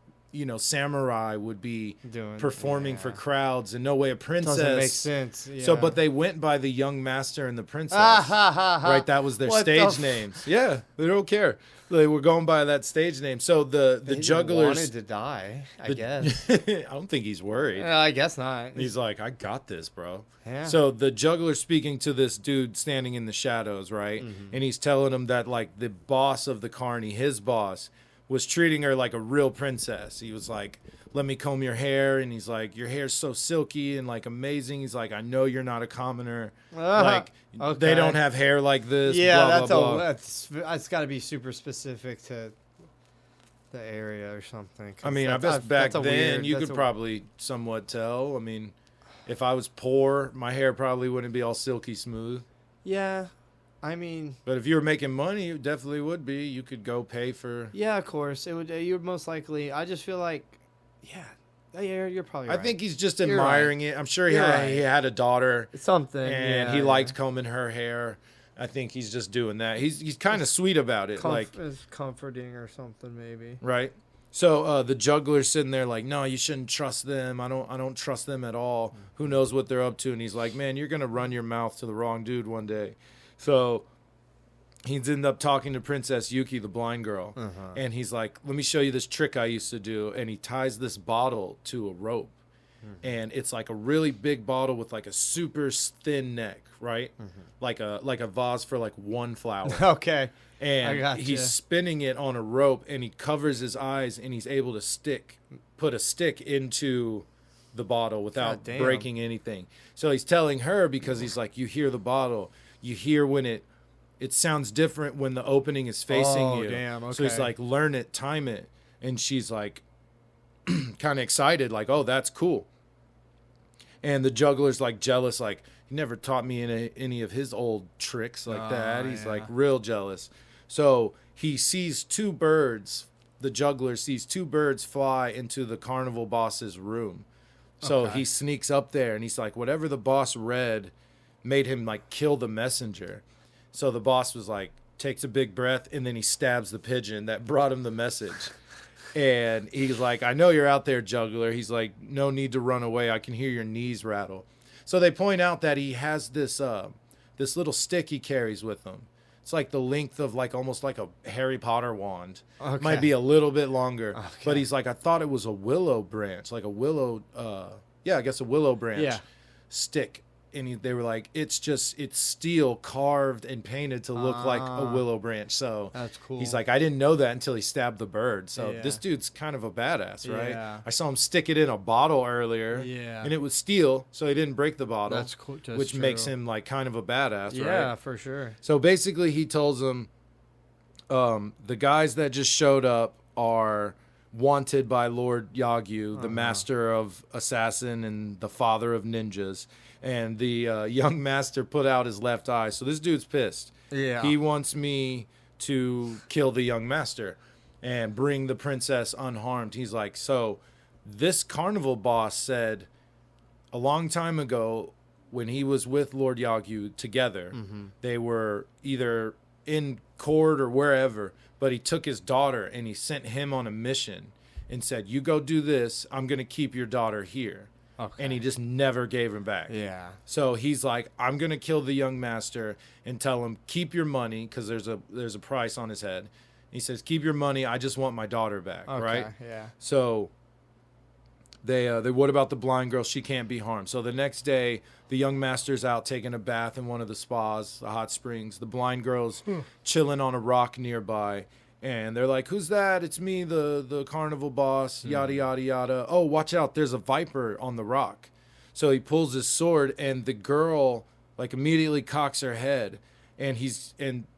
samurai would be Doing performing for crowds, and no way a princess. Doesn't make sense. Yeah. So, but they went by the young master and the princess. Right, that was their stage names. Yeah, they don't care. They were going by that stage name. So the jugglers wanted to die, I guess. I don't think he's worried. I guess not. He's like, I got this, bro. Yeah. So the juggler's speaking to this dude standing in the shadows, right? Mm-hmm. And he's telling him that, like, the boss of the carny, his boss, was treating her like a real princess. He was like, let me comb your hair. And he's like, your hair's so silky and, like, amazing. He's like, I know you're not a commoner. Like, they don't have hair like this. Yeah, blah, that's blah, blah. it's got to be super specific to the area or something. I mean, I bet back then you could probably somewhat tell. I mean, if I was poor, my hair probably wouldn't be all silky smooth. Yeah, I mean. But if you were making money, it definitely would be. You could go pay for. Yeah, of course. It would. You're most likely. I just feel like, yeah, you're probably right. I think he's just admiring it. I'm sure he had a daughter. Something. And he liked combing her hair. I think he's just doing that. He's kind of sweet about it. It's comforting or something, maybe. Right. So the juggler's sitting there like, no, you shouldn't trust them. I don't trust them at all. Mm-hmm. Who knows what they're up to? And he's like, man, you're going to run your mouth to the wrong dude one day. So he's ended up talking to Princess Yuki, the blind girl. And he's like, let me show you this trick I used to do. And he ties this bottle to a rope. And it's like a really big bottle with like a super thin neck, right? Like a vase for like one flower. Okay. And he's spinning it on a rope, and he covers his eyes, and he's able to put a stick into the bottle without breaking anything. So he's telling her, because he's like, you hear the bottle, you hear when it sounds different when the opening is facing you. Damn, okay. So he's like, learn it, time it. And she's like kind of excited, like, oh, that's cool. And the juggler's like jealous, like, he never taught me any of his old tricks like that. He's like real jealous. So he sees two birds. The juggler sees two birds fly into the carnival boss's room. So he sneaks up there, and he's like, whatever the boss read made him like kill the messenger. So the boss was like, takes a big breath, and then he stabs the pigeon that brought him the message. And he's like, I know you're out there, juggler. He's like, no need to run away. I can hear your knees rattle. So they point out that he has this little stick he carries with him. It's like the length of like almost like a Harry Potter wand. Okay. Might be a little bit longer. Okay. But he's like, I thought it was a willow branch, like a willow, I guess a willow branch stick. And they were like, it's steel carved and painted to look like a willow branch. So that's cool. He's like, I didn't know that until he stabbed the bird. So this dude's kind of a badass, right? Yeah. I saw him stick it in a bottle earlier. Yeah. And it was steel, so he didn't break the bottle. That's cool. Which makes him like kind of a badass, right? Yeah, for sure. So basically he tells him the guys that just showed up are wanted by Lord Yagyu, the master of assassin and the father of ninjas. And the young master put out his left eye. So this dude's pissed. Yeah. He wants me to kill the young master and bring the princess unharmed. He's like, so this carnival boss said a long time ago when he was with Lord Yagyu together, they were either in court or wherever, but he took his daughter and he sent him on a mission and said, you go do this. I'm going to keep your daughter here. Okay. And he just never gave him back. Yeah. So he's like, I'm going to kill the young master and tell him, keep your money, because there's a price on his head. He says, keep your money. I just want my daughter back, right? Yeah. So they what about the blind girl? She can't be harmed. So the next day, the young master's out taking a bath in one of the spas, the hot springs. The blind girl's chilling on a rock nearby. And they're like, who's that? It's me, the carnival boss, yada, yada, yada. Oh, watch out. There's a viper on the rock. So he pulls his sword, and the girl, like, immediately cocks her head. And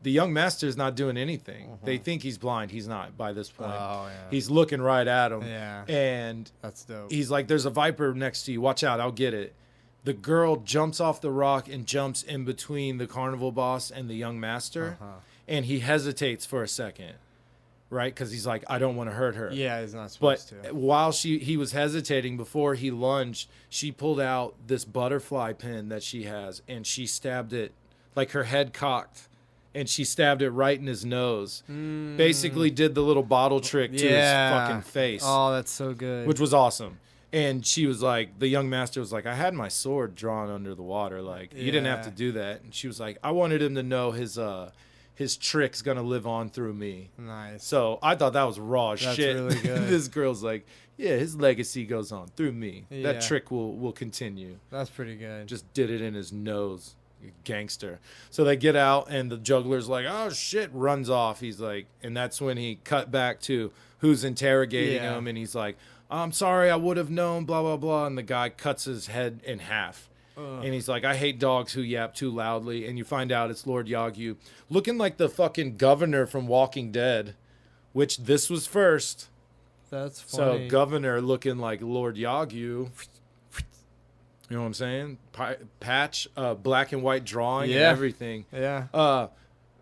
the young master's not doing anything. They think he's blind. He's not by this point. Oh, yeah. He's looking right at him. Yeah. And that's dope. He's like, there's a viper next to you. Watch out. I'll get it. The girl jumps off the rock and jumps in between the carnival boss and the young master. And he hesitates for a second. Right, because he's like, I don't want to hurt her. Yeah, he's not supposed to. But while he was hesitating, before he lunged, she pulled out this butterfly pin that she has, and she stabbed it, like her head cocked, and she stabbed it right in his nose. Basically did the little bottle trick to his fucking face. Oh, that's so good. Which was awesome. And she was like, the young master was like, I had my sword drawn under the water. Like, you didn't have to do that. And she was like, I wanted him to know his trick's going to live on through me. Nice. So I thought that was raw shit. That's really good. This girl's like, yeah, his legacy goes on through me. Yeah. That trick will continue. That's pretty good. Just did it in his nose. Gangster. So they get out and the juggler's like, oh shit, runs off. He's like, and that's when he cut back to who's interrogating him, and he's like, I'm sorry, I would have known, blah blah blah, and the guy cuts his head in half. And he's like, I hate dogs who yap too loudly. And you find out it's Lord Yagyu, looking like the fucking governor from Walking Dead, which this was first. That's funny. So governor looking like Lord Yagyu. You know what I'm saying? Patch, black and white drawing and everything. Yeah.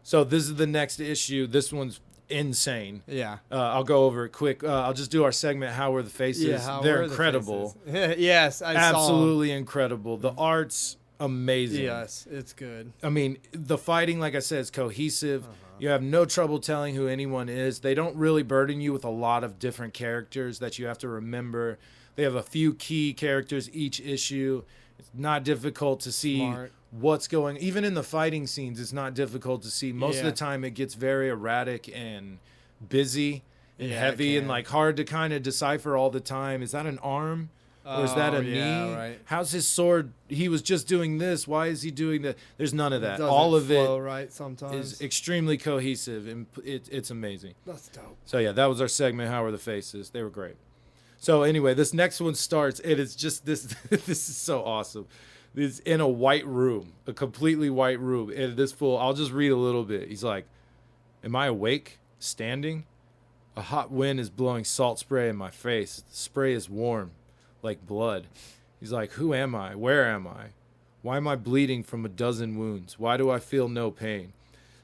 So this is the next issue. This one's insane. Yeah. I'll go over it quick. I'll just do our segment, How Were the Faces? Yeah, They're incredible. Yes, I saw Absolutely incredible. The art's amazing. Yes, it's good. I mean, the fighting, like I said, is cohesive. You have no trouble telling who anyone is. They don't really burden you with a lot of different characters that you have to remember. They have a few key characters each issue. It's not difficult to see what's going. Even in the fighting scenes, it's not difficult to see. Most of the time, it gets very erratic and busy and heavy and like hard to kind of decipher all the time. Is that an arm? Or is that a knee? Right. How's his sword? He was just doing this. Why is he doing that? There's none of that. Doesn't all of flow it right sometimes. is extremely cohesive, and it's amazing. That's dope. So yeah, that was our segment. How Were the Faces? They were great. So anyway, this next one starts. It is just this. This is so awesome. It's in a white room, a completely white room, and this fool. I'll just read a little bit. He's like, "Am I awake? Standing? A hot wind is blowing salt spray in my face. The spray is warm, like blood." He's like, "Who am I? Where am I? Why am I bleeding from a dozen wounds? Why do I feel no pain?"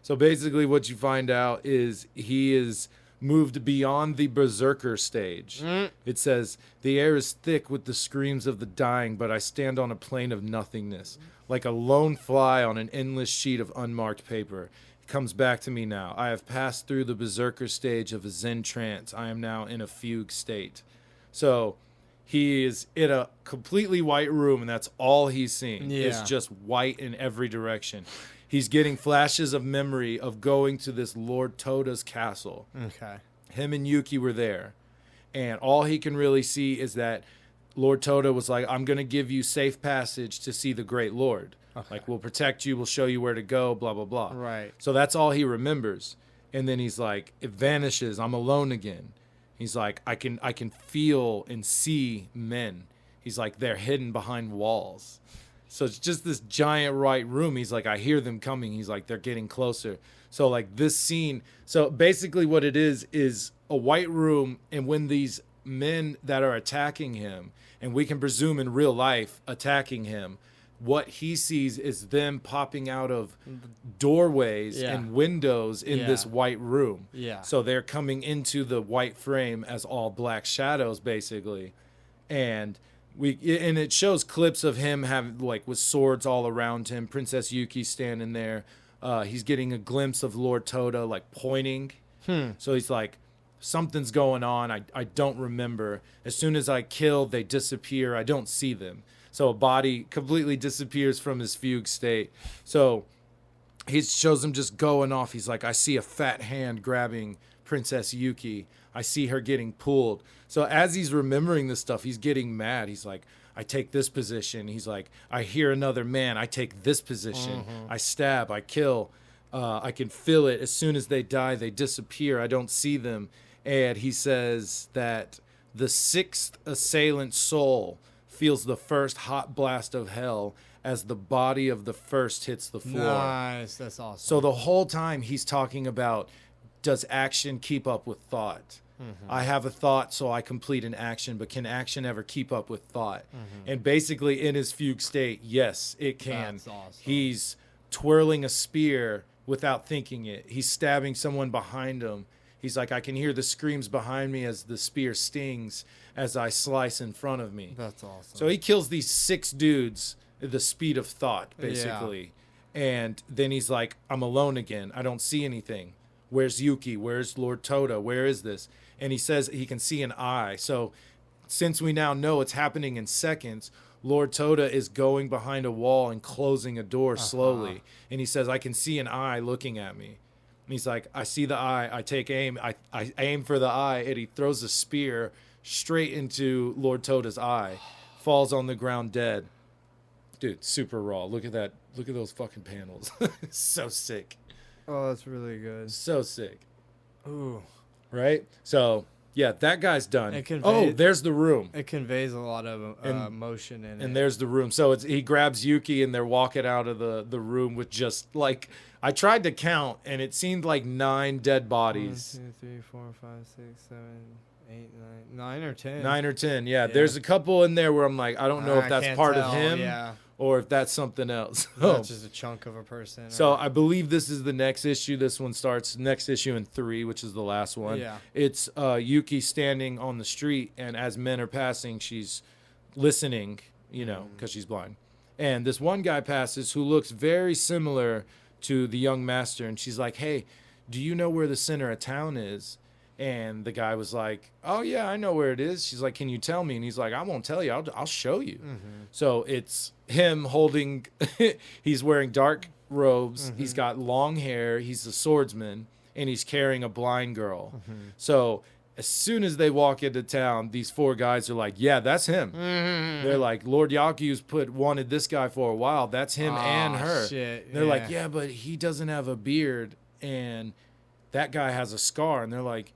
So basically, what you find out is he is moved beyond the berserker stage. It says, the air is thick with the screams of the dying, but I stand on a plane of nothingness, like a lone fly on an endless sheet of unmarked paper. It comes back to me now. I have passed through the berserker stage of a Zen trance. I am now in a fugue state. So he is in a completely white room, and that's all he's seeing. It's just white in every direction. He's getting flashes of memory of going to this Lord Toda's castle. Okay. Him and Yuki were there. And all he can really see is that Lord Toda was like, I'm going to give you safe passage to see the Great Lord. Okay. Like, we'll protect you, we'll show you where to go, blah, blah, blah. Right. So that's all he remembers. And then he's like, it vanishes. I'm alone again. He's like, I can feel and see men. He's like, they're hidden behind walls. So it's just this giant white room. He's like, I hear them coming. He's like, they're getting closer. So like this scene. So basically what it is a white room. And when these men that are attacking him, and we can presume in real life attacking him, what he sees is them popping out of doorways and windows in this white room. Yeah. So they're coming into the white frame as all black shadows, basically. And it shows clips of him having like with swords all around him. Princess Yuki standing there. He's getting a glimpse of Lord Toda like pointing. So he's like, something's going on. I don't remember. As soon as I kill, they disappear. I don't see them. So a body completely disappears from his fugue state. So he shows him just going off. He's like, I see a fat hand grabbing Princess Yuki. I see her getting pulled. So as he's remembering this stuff, he's getting mad. He's like, I take this position. He's like, I hear another man. I take this position. I stab. I kill. I can feel it. As soon as they die, they disappear. I don't see them. And he says that the sixth assailant soul feels the first hot blast of hell as the body of the first hits the floor. Nice. That's awesome. So the whole time he's talking about, does action keep up with thought? I have a thought, so I complete an action, but can action ever keep up with thought? And basically in his fugue state, yes, it can. That's awesome. He's twirling a spear without thinking it. He's stabbing someone behind him. He's like, I can hear the screams behind me as the spear stings as I slice in front of me. That's awesome. So he kills these 6 dudes at the speed of thought, basically. And then he's like, I'm alone again. I don't see anything. Where's Yuki? Where's Lord Tota? Where is this? And he says he can see an eye. So since we now know it's happening in seconds, Lord Tota is going behind a wall and closing a door slowly. And he says, I can see an eye looking at me. And he's like, I see the eye. I take aim. I aim for the eye. And he throws a spear straight into Lord Tota's eye. Falls on the ground dead. Dude, super raw. Look at that. Look at those fucking panels. So sick. Oh, that's really good. So sick. Ooh. Right? So, yeah, that guy's done. There's the room. It conveys a lot of emotion in it. And there's the room. So he grabs Yuki and they're walking out of the room with just like, I tried to count and it seemed like 9 dead bodies. 1, 2, 3, 4, 5, 6, 7, 8, 9 or 10. 9 or 10, yeah. There's a couple in there where I'm like, I don't know if that's part of him or if that's something else. That's just a chunk of a person. So I believe this is the next issue. This one starts next issue in 3, which is the last one. Yeah. It's Yuki standing on the street, and as men are passing, she's listening, because she's blind. And this one guy passes who looks very similar to the young master, and she's like, hey, do you know where the center of town is? And the guy was like, oh, yeah, I know where it is. She's like, can you tell me? And he's like, I won't tell you. I'll show you. Mm-hmm. So it's him holding, he's wearing dark robes. Mm-hmm. He's got long hair. He's a swordsman, and he's carrying a blind girl. Mm-hmm. So as soon as they walk into town, these 4 guys are like, yeah, that's him. Mm-hmm. They're like, Lord Yaku's wanted this guy for a while. That's him and her. Shit. They're like, yeah, but he doesn't have a beard, and that guy has a scar. And they're like,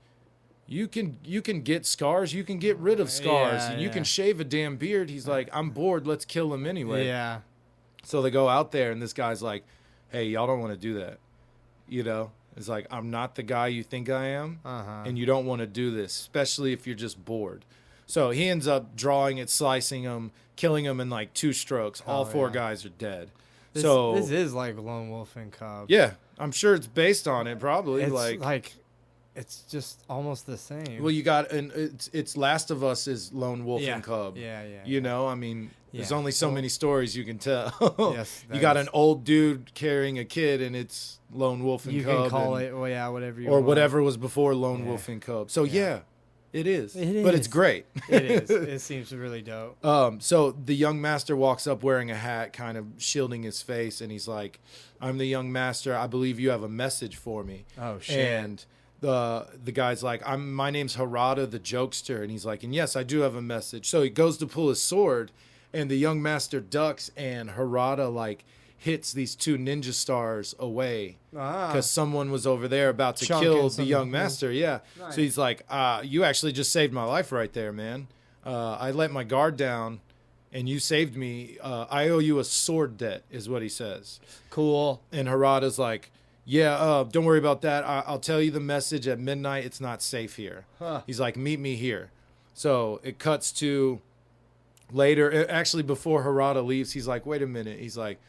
you can get scars. You can get rid of scars. And you can shave a damn beard. He's like, I'm bored. Let's kill him anyway. Yeah. So they go out there, and this guy's like, hey, y'all don't want to do that. It's like, I'm not the guy you think I am, and you don't want to do this, especially if you're just bored. So he ends up drawing it, slicing him, killing him in like 2 strokes. All 4 guys are dead. This is like Lone Wolf and Cub. Yeah, I'm sure it's based on it, probably. It's just almost the same. Well, you got it's Last of Us is Lone Wolf and Cub. Yeah. I mean, there's only so many stories you can tell. Yes, you got an old dude carrying a kid, and it's Lone Wolf and Cub. You can call it, whatever you or want. whatever was before Lone Wolf and Cub. So it is. But it's great. It is. It seems really dope. So the young master walks up wearing a hat, kind of shielding his face, and he's like, "I'm the young master. I believe you have a message for me." Oh shit. And the guy's like, my name's Harada the jokester, and he's like, and yes, I do have a message. So he goes to pull his sword, and the young master ducks, and Harada like hits these 2 ninja stars away because someone was over there about to kill the young master. Yeah. Nice. So he's like, you actually just saved my life right there, man. I let my guard down and you saved me. I owe you a sword debt is what he says. Cool. And Harada's like, yeah, don't worry about that. I'll tell you the message at midnight. It's not safe here. Huh. He's like, meet me here. So it cuts to later. Actually, before Harada leaves, he's like, wait a minute. He's like,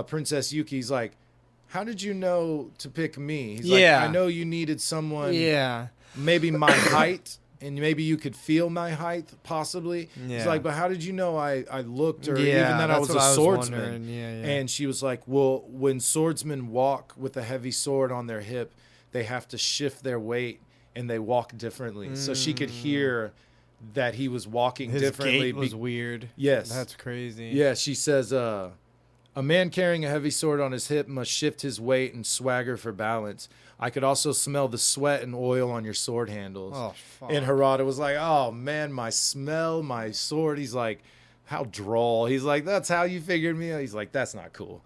Princess Yuki, he's like, how did you know to pick me? He's like, I know you needed someone maybe my height, and maybe you could feel my height, possibly. Yeah. He's like, but how did you know I looked, or even that I was a swordsman? And she was like, well, when swordsmen walk with a heavy sword on their hip, they have to shift their weight, and they walk differently. So she could hear that he was walking differently. His gait was weird. Yes. That's crazy. Yeah, she says, a man carrying a heavy sword on his hip must shift his weight and swagger for balance. I could also smell the sweat and oil on your sword handles. Oh, fuck. And Harada was like, oh, man, my smell, my sword. He's like, how droll. He's like, that's how you figured me out. He's like, that's not cool.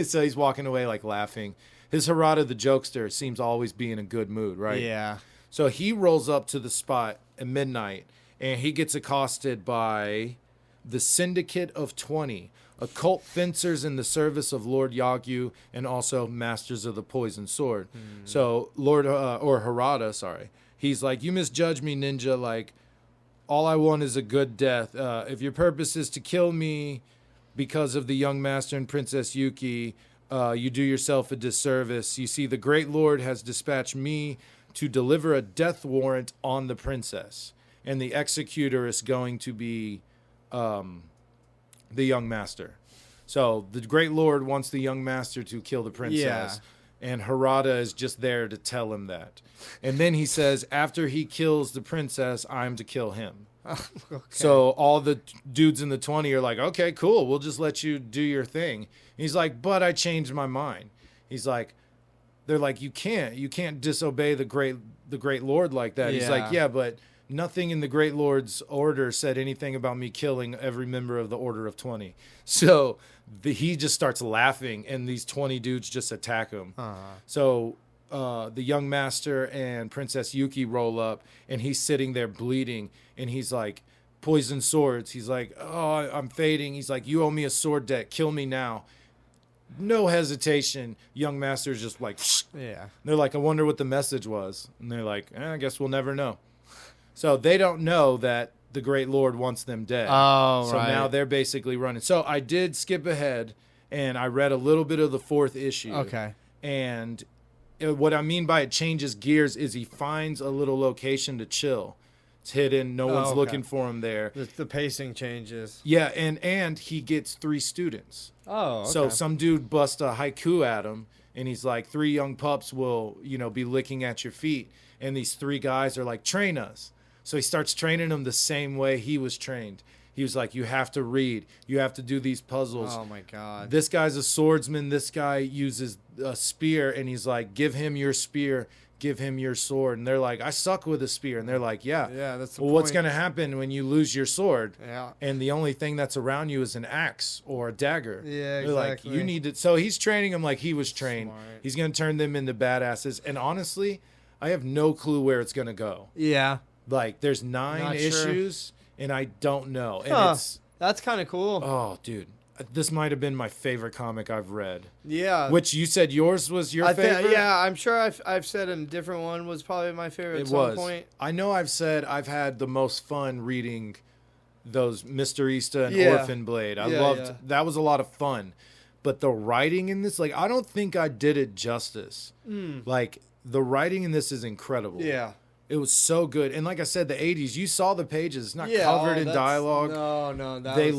So he's walking away, like, laughing. His Harada, the jokester, seems to always be in a good mood, right? Yeah. So he rolls up to the spot at midnight, and he gets accosted by the Syndicate of 20, occult fencers in the service of Lord Yagyu, and also masters of the poison sword. So Harada, he's like, you misjudged me, ninja. Like, all I want is a good death. If your purpose is to kill me because of the young master and Princess Yuki, you do yourself a disservice. You see, the great lord has dispatched me to deliver a death warrant on the princess, and the executor is going to be the young master. So the Great Lord wants the young master to kill the princess. And Harada is just there to tell him that. And then he says, after he kills the princess, I'm to kill him. Okay. So all the dudes in the 20 are like, okay, cool. We'll just let you do your thing. He's like, but I changed my mind. He's like, they're like, you can't disobey the great Lord like that. He's like, yeah, but nothing in the Great Lord's order said anything about me killing every member of the Order of 20. So he just starts laughing, and these 20 dudes just attack him. So the young master and Princess Yuki roll up, and he's sitting there bleeding, and he's like, poison swords. He's like, oh, I'm fading. He's like, you owe me a sword debt. Kill me now. No hesitation. Young master's just like, yeah. They're like, I wonder what the message was. And they're like, I guess we'll never know. So they don't know that the Great Lord wants them dead. Oh, so now they're basically running. So I did skip ahead, and I read a little bit of the 4th issue. Okay. And what I mean by it changes gears is he finds a little location to chill. It's hidden. No one's looking for him there. The pacing changes. Yeah, and he gets 3 students. Oh, okay. So some dude busts a haiku at him, and he's like, 3 young pups will, be licking at your feet. And these 3 guys are like, train us. So he starts training them the same way he was trained. He was like, you have to read. You have to do these puzzles. Oh, my God. This guy's a swordsman. This guy uses a spear, and he's like, give him your spear. Give him your sword. And they're like, I suck with a spear. And they're like, yeah. Yeah, that's the Well, point. what's going to happen when you lose your sword? Yeah. And the only thing that's around you is an axe or a dagger. Yeah, They're like, exactly. you need to. So he's training them like he was trained. Smart. He's going to turn them into badasses. And honestly, I have no clue where it's going to go. Yeah. Like, there's 9 Not sure. issues, and I don't know. And That's kind of cool. oh, dude, this might have been my favorite comic I've read. Yeah. Which you said yours was your favorite? Yeah, I'm sure I've said a different one was probably my favorite at some point. I know I've said I've had the most fun reading those Mr. Easta and Yeah. Orphan Blade. I Yeah, loved that was a lot of fun. But the writing in this, like, I don't think I did it justice. Like, the writing in this is incredible. Yeah. It was so good. And like I said, the 80s, you saw the pages. It's not Yeah, covered in that's- dialogue. No, They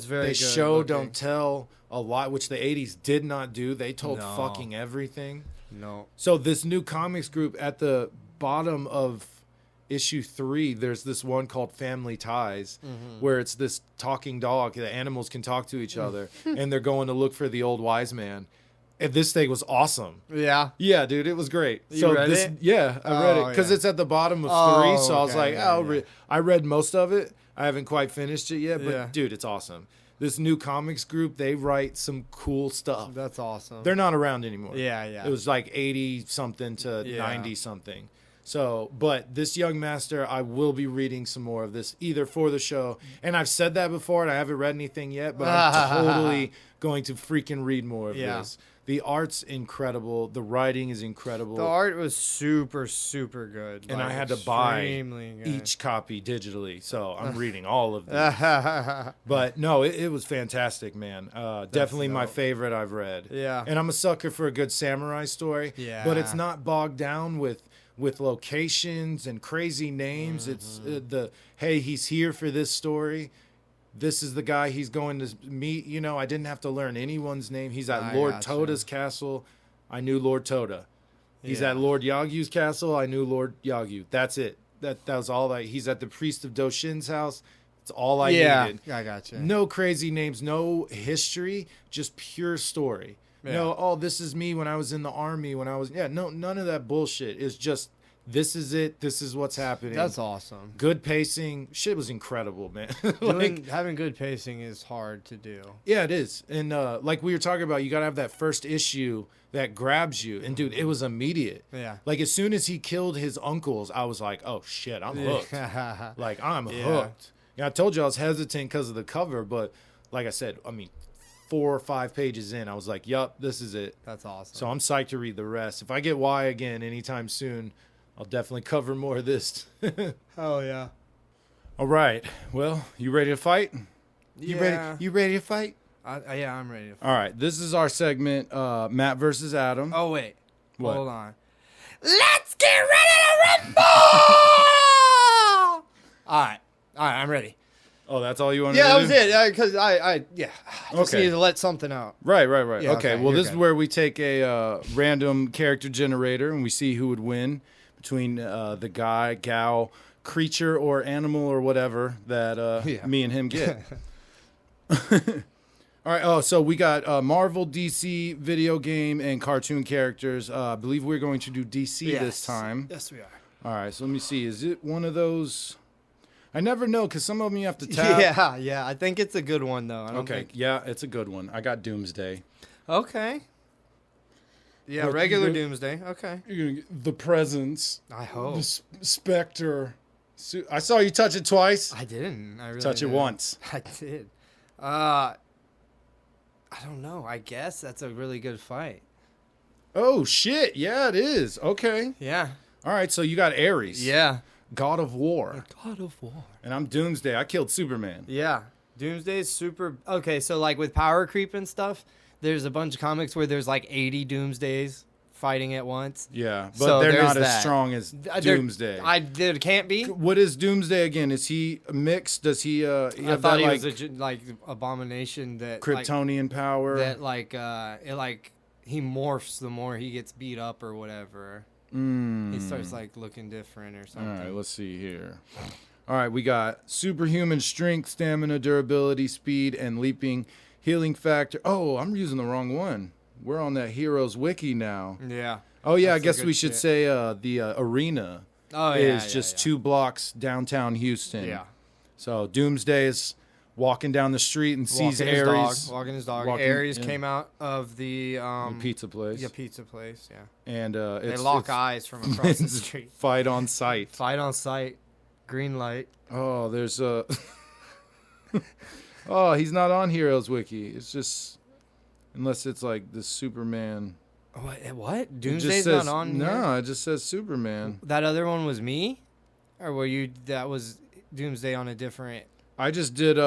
very show, good looking. don't tell a lot, which the 80s did not do. They told No. fucking everything. No. So this new comics group, at the bottom of issue 3, there's this one called Family Ties, where it's this talking dog. The animals can talk to each other, and they're going to look for the old wise man. And this thing was awesome. Yeah. Yeah, dude, it was great. You read it? Yeah, I read it because yeah. it's at the bottom of 3. So I was like, I read most of it. I haven't quite finished it yet, but dude, it's awesome. This new comics group, they write some cool stuff. That's awesome. They're not around anymore. Yeah. It was like 80 something to 90 something. So, but this young master, I will be reading some more of this, either for the show, and I've said that before, and I haven't read anything yet, but I'm totally going to freaking read more of this. The art's incredible. The writing is incredible. The art was super, super good. And like, I had to buy extremely good. each copy digitally, so I'm reading all of them. But no, it was fantastic, man. Definitely my dope. favorite I've read. Yeah. And I'm a sucker for a good samurai story. Yeah. But it's not bogged down with locations and crazy names. It's hey, he's here for this story. This is the guy he's going to meet. I didn't have to learn anyone's name. He's at Lord Toda's castle. I knew Lord Toda. He's at Lord Yagyu's castle. I knew Lord Yagyu. That's it. That was all he's at the priest of Doshin's house. That's all I needed. I got you. No crazy names, no history, just pure story. Yeah. No, this is me when I was in the army, no, none of that bullshit. It's just, this is it. This is what's happening. That's awesome. Good pacing. Shit was incredible, man. Having good pacing is hard to do. Yeah, it is. And like we were talking about, you got to have that first issue that grabs you. And dude, it was immediate. Yeah. Like as soon as he killed his uncles, I was like, oh shit, I'm hooked. Like I'm hooked. I told you I was hesitant because of the cover, but like I said, 4 or 5 pages in, I was like, yup, this is it. That's awesome. So I'm psyched to read the rest. If I get Y again anytime soon, I'll definitely cover more of this. Hell yeah. All right. Well, you ready to fight? You ready to fight? Yeah, I'm ready to fight. All right. This is our segment, Matt versus Adam. Oh, wait. What? Hold on. Let's get ready to rumble! All right, I'm ready. Oh, that's all you wanted Yeah, to that do? was it. Because I just Okay. needed to let something out. Right. Yeah, Okay, okay, well, you're this is good. where we take a random character generator and we see who would win between the guy, gal, creature, or animal, or whatever that Yeah. me and him get. All right. Oh, so we got Marvel, DC, video game, and cartoon characters. I believe we're going to do DC this time. Yes, we are. All right. So let me see. Is it one of those? I never know because some of them you have to tap. Yeah. I think it's a good one, though. I don't Okay. think... Yeah, it's a good one. I got Doomsday. Okay. Yeah, What, regular you Doomsday. Okay. You're gonna get the presence. I hope. The specter. I saw you touch it twice. I didn't. I really Touch it didn't. once. I did. I don't know. I guess that's a really good fight. Oh shit! Yeah, it is. Okay. Yeah. All right. So you got Ares. Yeah. God of War. God of War. And I'm Doomsday. I killed Superman. Yeah. Doomsday's super... Okay, so like with power creep and stuff, there's a bunch of comics where there's like 80 Doomsdays fighting at once. Yeah, but So they're there's not as that. strong as There- Doomsday. There can't be. What is Doomsday again? Is he mixed? Does he? I have thought that, he like, was a like abomination that Kryptonian power. That it like he morphs the more he gets beat up or whatever. He starts like looking different or All something. right, let's see here. All right, we got superhuman strength, stamina, durability, speed, and leaping, healing factor. Oh, I'm using the wrong one. We're on that Heroes Wiki now. Yeah. Oh yeah, I That's guess the we good should shit. say the arena Oh yeah. is yeah, just yeah. 2 blocks downtown Houston. Yeah. So Doomsday is walking down the street and sees Ares. Walking his dog. walking- Ares yeah. came out of the pizza place. Yeah, pizza place. Yeah. And They lock eyes from across the street. Fight on sight. Fight on sight. Green light. Oh, there's a. Oh, he's not on Heroes Wiki. It's just, unless it's like the Superman. What? It just Doomsday's says, not on No, here? it just says Superman. That other one was me? Or were you... That was Doomsday on a different... I just did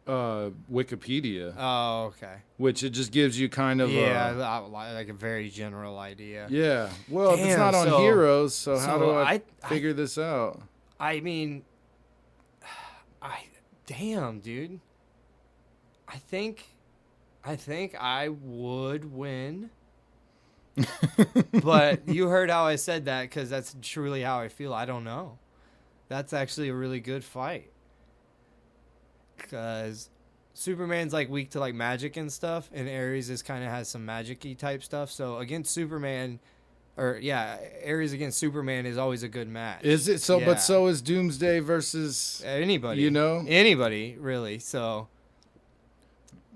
Wikipedia, Oh, okay. which it just gives you kind of Like a very general idea. yeah. Well, if it's Damn, not on so- Heroes, so how do I I- figure this out? I mean... Damn, dude. I think I would win. But you heard how I said that because that's truly how I feel. I don't know. That's actually a really good fight. Because Superman's like weak to like magic and stuff, and Ares is kind of has some magic-y type stuff. So against Superman, Ares against Superman is always a good match. Is it so? Yeah. But so is Doomsday versus Anybody. You know? Anybody, really. So,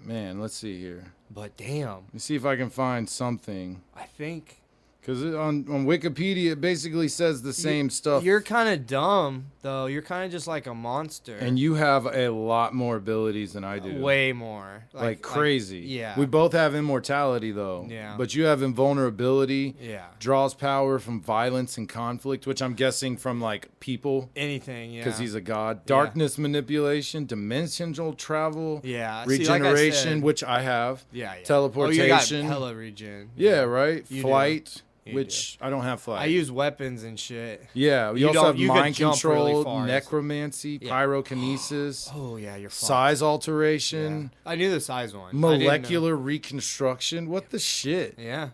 man. Let's see here. but damn, Let me see if I can find something. I think Because on Wikipedia, it basically says the same stuff. you're kind of dumb, though. You're kind of just like a monster. And you have a lot more abilities than I do. way more. Like crazy. yeah. We both have immortality, though. Yeah. But you have invulnerability. Yeah. Draws power from violence and conflict, which I'm guessing from, like, people. Anything, yeah. Because he's a god. Darkness manipulation, dimensional travel. Yeah. See, like I Regeneration, said- which I have. Yeah. Teleportation. Oh, you got hella regen. Yeah, right? You do. Flight, You which I don't have flight. I use weapons and shit. Yeah, we You also don't- have you could mind jump really control, far. necromancy, Yeah. pyrokinesis, Oh, yeah, you're fucked. size alteration, Yeah. I knew the size one. I didn't know. molecular reconstruction. What the shit? Yeah.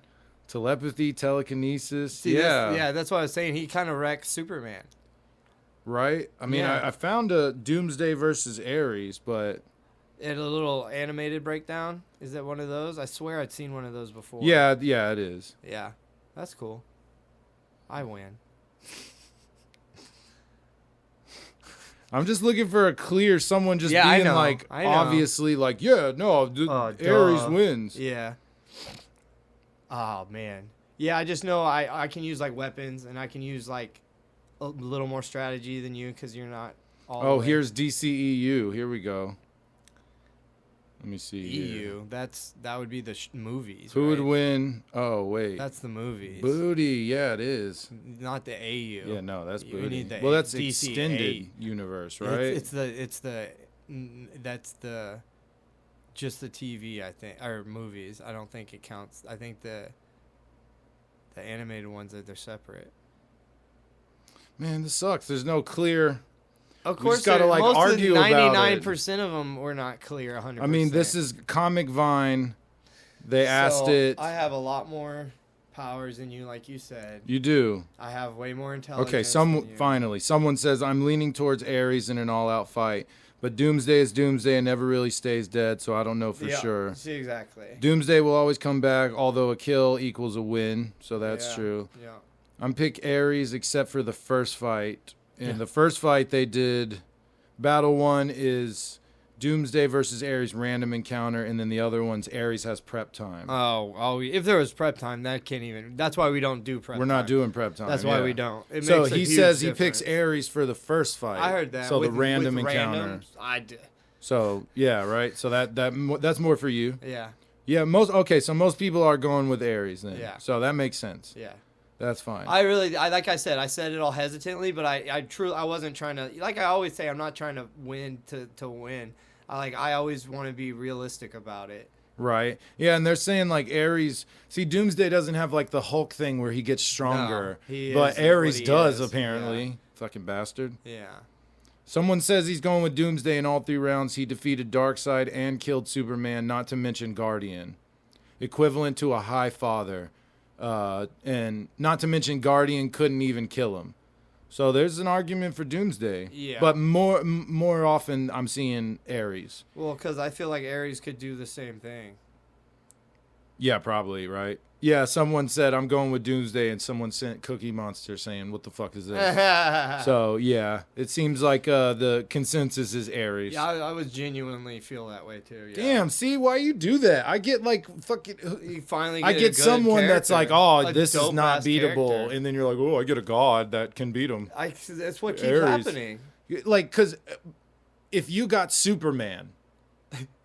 Telepathy, telekinesis. See, yeah, yeah, that's what I was saying. He kind of wrecks Superman. right. I mean, Yeah. I found a Doomsday versus Ares, but And a little animated breakdown. Is that one of those? I swear I'd seen one of those before. yeah, it is. Yeah. That's cool. I win. I'm just looking for a clear someone just Yeah, I being know, like I know. obviously like Oh, Ares duh. wins. Yeah. Oh, man. Yeah, I just know I can use, like, weapons, and I can use, like, a little more strategy than you because you're not all the Oh, way. here's DCEU. Here we go. Let me see. here. EU. That would be the movies, Who would right? win? Oh wait, That's the movies. Booty. Yeah, it is. Not the AU. Yeah, no, that's We Booty. need the Well, that's DC extended universe, right? It's just the TV, I think, or movies. I don't think it counts. I think the animated ones they're separate. Man, this sucks. There's no clear. Of We course, just gotta, like, most argue of about it. 99% of them were not clear 100%. I mean, this is Comic Vine. They asked it. I have a lot more powers than you, like you said. You do. I have way more intelligence. Okay, than you. finally. Someone says, I'm leaning towards Ares in an all-out fight. But Doomsday is Doomsday and never really stays dead, so I don't know for sure. See, exactly. Doomsday will always come back, although a kill equals a win, so that's true. Yeah. I'm pick Ares except for the first fight. In the first fight they did, Battle 1 is Doomsday versus Ares random encounter, and then the other one's Ares has prep time. Oh, if there was prep time, that can't even. That's why we don't do prep time. We're not doing prep time. That's why we don't. It So makes a he huge says he difference. picks Ares for the first fight. I heard that. So with, the random with encounter. Randoms, I did. So yeah, right. So that's more for you. Yeah. Yeah, so most people are going with Ares then. Yeah. So that makes sense. Yeah. That's fine. I like I said it all hesitantly, but I wasn't trying to, like I always say, I'm not trying to win to win. I always want to be realistic about it. Right. Yeah, and they're saying like Ares. See, Doomsday doesn't have like the Hulk thing where he gets stronger, No, but is Ares what he does is. apparently. Yeah. Fucking bastard. Yeah. Someone says he's going with Doomsday in all 3 rounds. He defeated Darkseid and killed Superman, not to mention Guardian, equivalent to a High Father, and not to mention Guardian couldn't even kill him. So there's an argument for Doomsday. Yeah. But more often I'm seeing Ares. Well, because I feel like Ares could do the same thing. Yeah, probably, right? Yeah, someone said I'm going with Doomsday, and someone sent Cookie Monster saying, what the fuck is this? So, yeah, it seems like the consensus is Ares. Yeah, I would genuinely feel that way, too. Yeah. Damn, see, why you do that? I get, like, fucking... You finally I get a get good someone that's like, character. oh, A this is not dope-ass beatable. character. And then you're like, oh, I get a god that can beat him. That's what keeps Ares. happening. Like, because if you got Superman...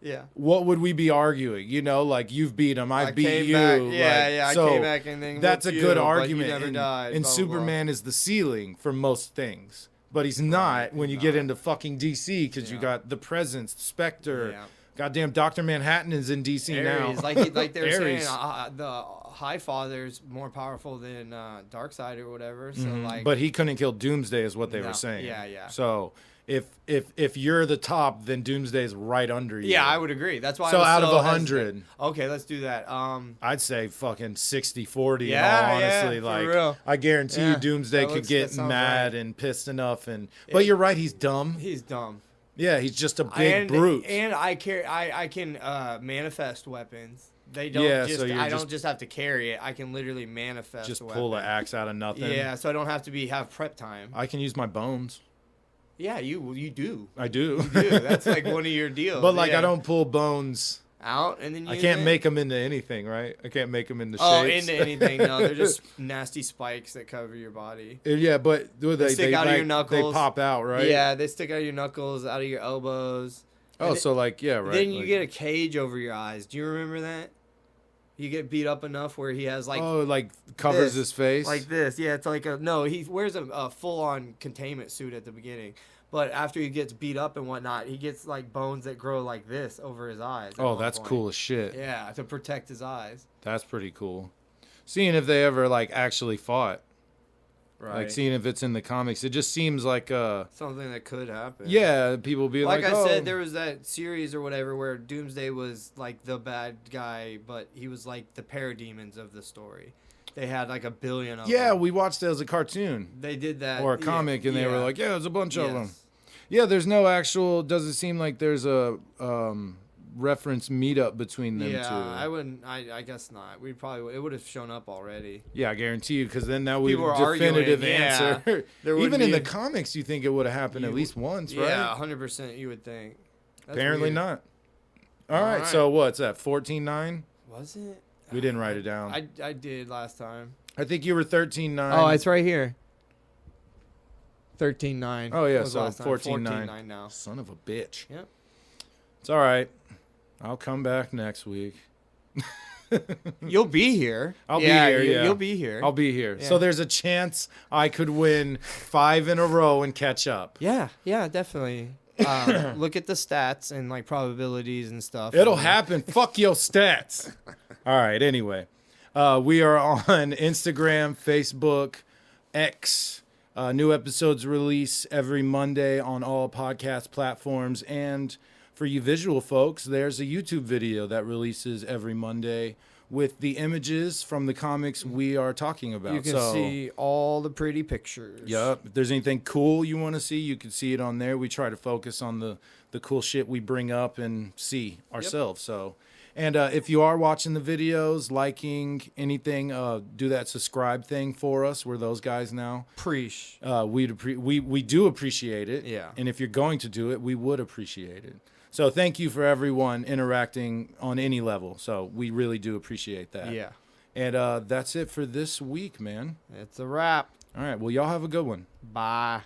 Yeah. What would we be arguing? You know, like you've beat him, I beat came you. back. Like, I so came back and then that's a whooped good you, but you argument. never and died, and blah, blah, Superman is the ceiling for most things, but he's not when you get into fucking DC because you got the Presence, Spectre. Yeah. Goddamn, Dr. Manhattan is in DC now. Ares, like they were saying, Ares. the High Father's more powerful than Darkseid or whatever. So like, But he couldn't kill Doomsday, is what they No. were saying. Yeah. So if you're the top, then Doomsday's right under you. yeah, I would agree. That's why. So I was out of so 100, hesitant. Okay, let's do that. I'd say fucking 60-40 in Yeah, all yeah, honesty. for like real. I guarantee you Yeah, Doomsday that could get that sounds mad right. and pissed enough but you're right, he's dumb. He's dumb. Yeah, he's just a big brute. And I can manifest weapons. They don't Yeah, just so you're I just- don't just have to carry it. I can literally manifest just a pull an weapon. axe out of nothing. Yeah, so I don't have to have prep time. I can use my bones. Yeah, you do. I do. Dude, that's like one of your deals. But like yeah. I don't pull bones. Out and then I use can't it? make them into anything, right? I can't make them into Oh, shapes. into anything? No, they're just nasty spikes that cover your body. Yeah, but they stick out of your knuckles. They pop out, right? Yeah, they stick out of your knuckles, out of your elbows. Oh, And so like yeah, right. Then you like, get a cage over your eyes. Do you remember that? You get beat up enough where he has like like covers this, his face. like this. Yeah, it's like he wears a full-on containment suit at the beginning. But after he gets beat up and whatnot, he gets like bones that grow like this over his eyes. at Oh, one that's point. cool as shit. Yeah, to protect his eyes. That's pretty cool. Seeing if they ever like actually fought. Right. Like seeing if it's in the comics. It just seems like Something that could happen. yeah, people be like, Like I oh. said, there was that series or whatever where Doomsday was like the bad guy, but he was like the parademons of the story. They had like a billion of Yeah, them. we watched it as a cartoon They did that. or a comic, and they were like, yeah, there's a bunch of them. Yes. Yeah, there's no actual. Doesn't seem like there's a reference meetup between them two. I wouldn't. I guess not. We probably it would have shown up already. Yeah, I guarantee you, because then that would be People were a definitive arguing, yeah. answer. There would Even in be the a- comics, you think it would have happened at least once, right? Yeah, 100%. You would think. That's Apparently weird. not. All right, right. so what's that? 14-9. Was it? We didn't write it down. I did last time. I think you were 13-9. Oh, it's right here. 13-9. Oh, yeah, was so last time. 14-9. 14-9 now. Son of a bitch. Yep. It's all right. I'll come back next week. You'll be here. I'll be here, yeah. You'll be here. I'll be here. Yeah. So there's a chance I could win 5 in a row and catch up. Yeah, definitely. Look at the stats and like probabilities and stuff. It'll happen. Fuck your stats. All right, anyway. We are on Instagram, Facebook, X, New episodes release every Monday on all podcast platforms. And for you visual folks, there's a YouTube video that releases every Monday with the images from the comics we are talking about. You can see all the pretty pictures. Yep. If there's anything cool you want to see, you can see it on there. We try to focus on the cool shit we bring up and see ourselves. So, and if you are watching the videos, liking anything, do that subscribe thing for us. We're those guys now. We do appreciate it. Yeah. And if you're going to do it, we would appreciate it. So thank you for everyone interacting on any level. So we really do appreciate that. Yeah. And that's it for this week, man. It's a wrap. All right. Well, y'all have a good one. Bye.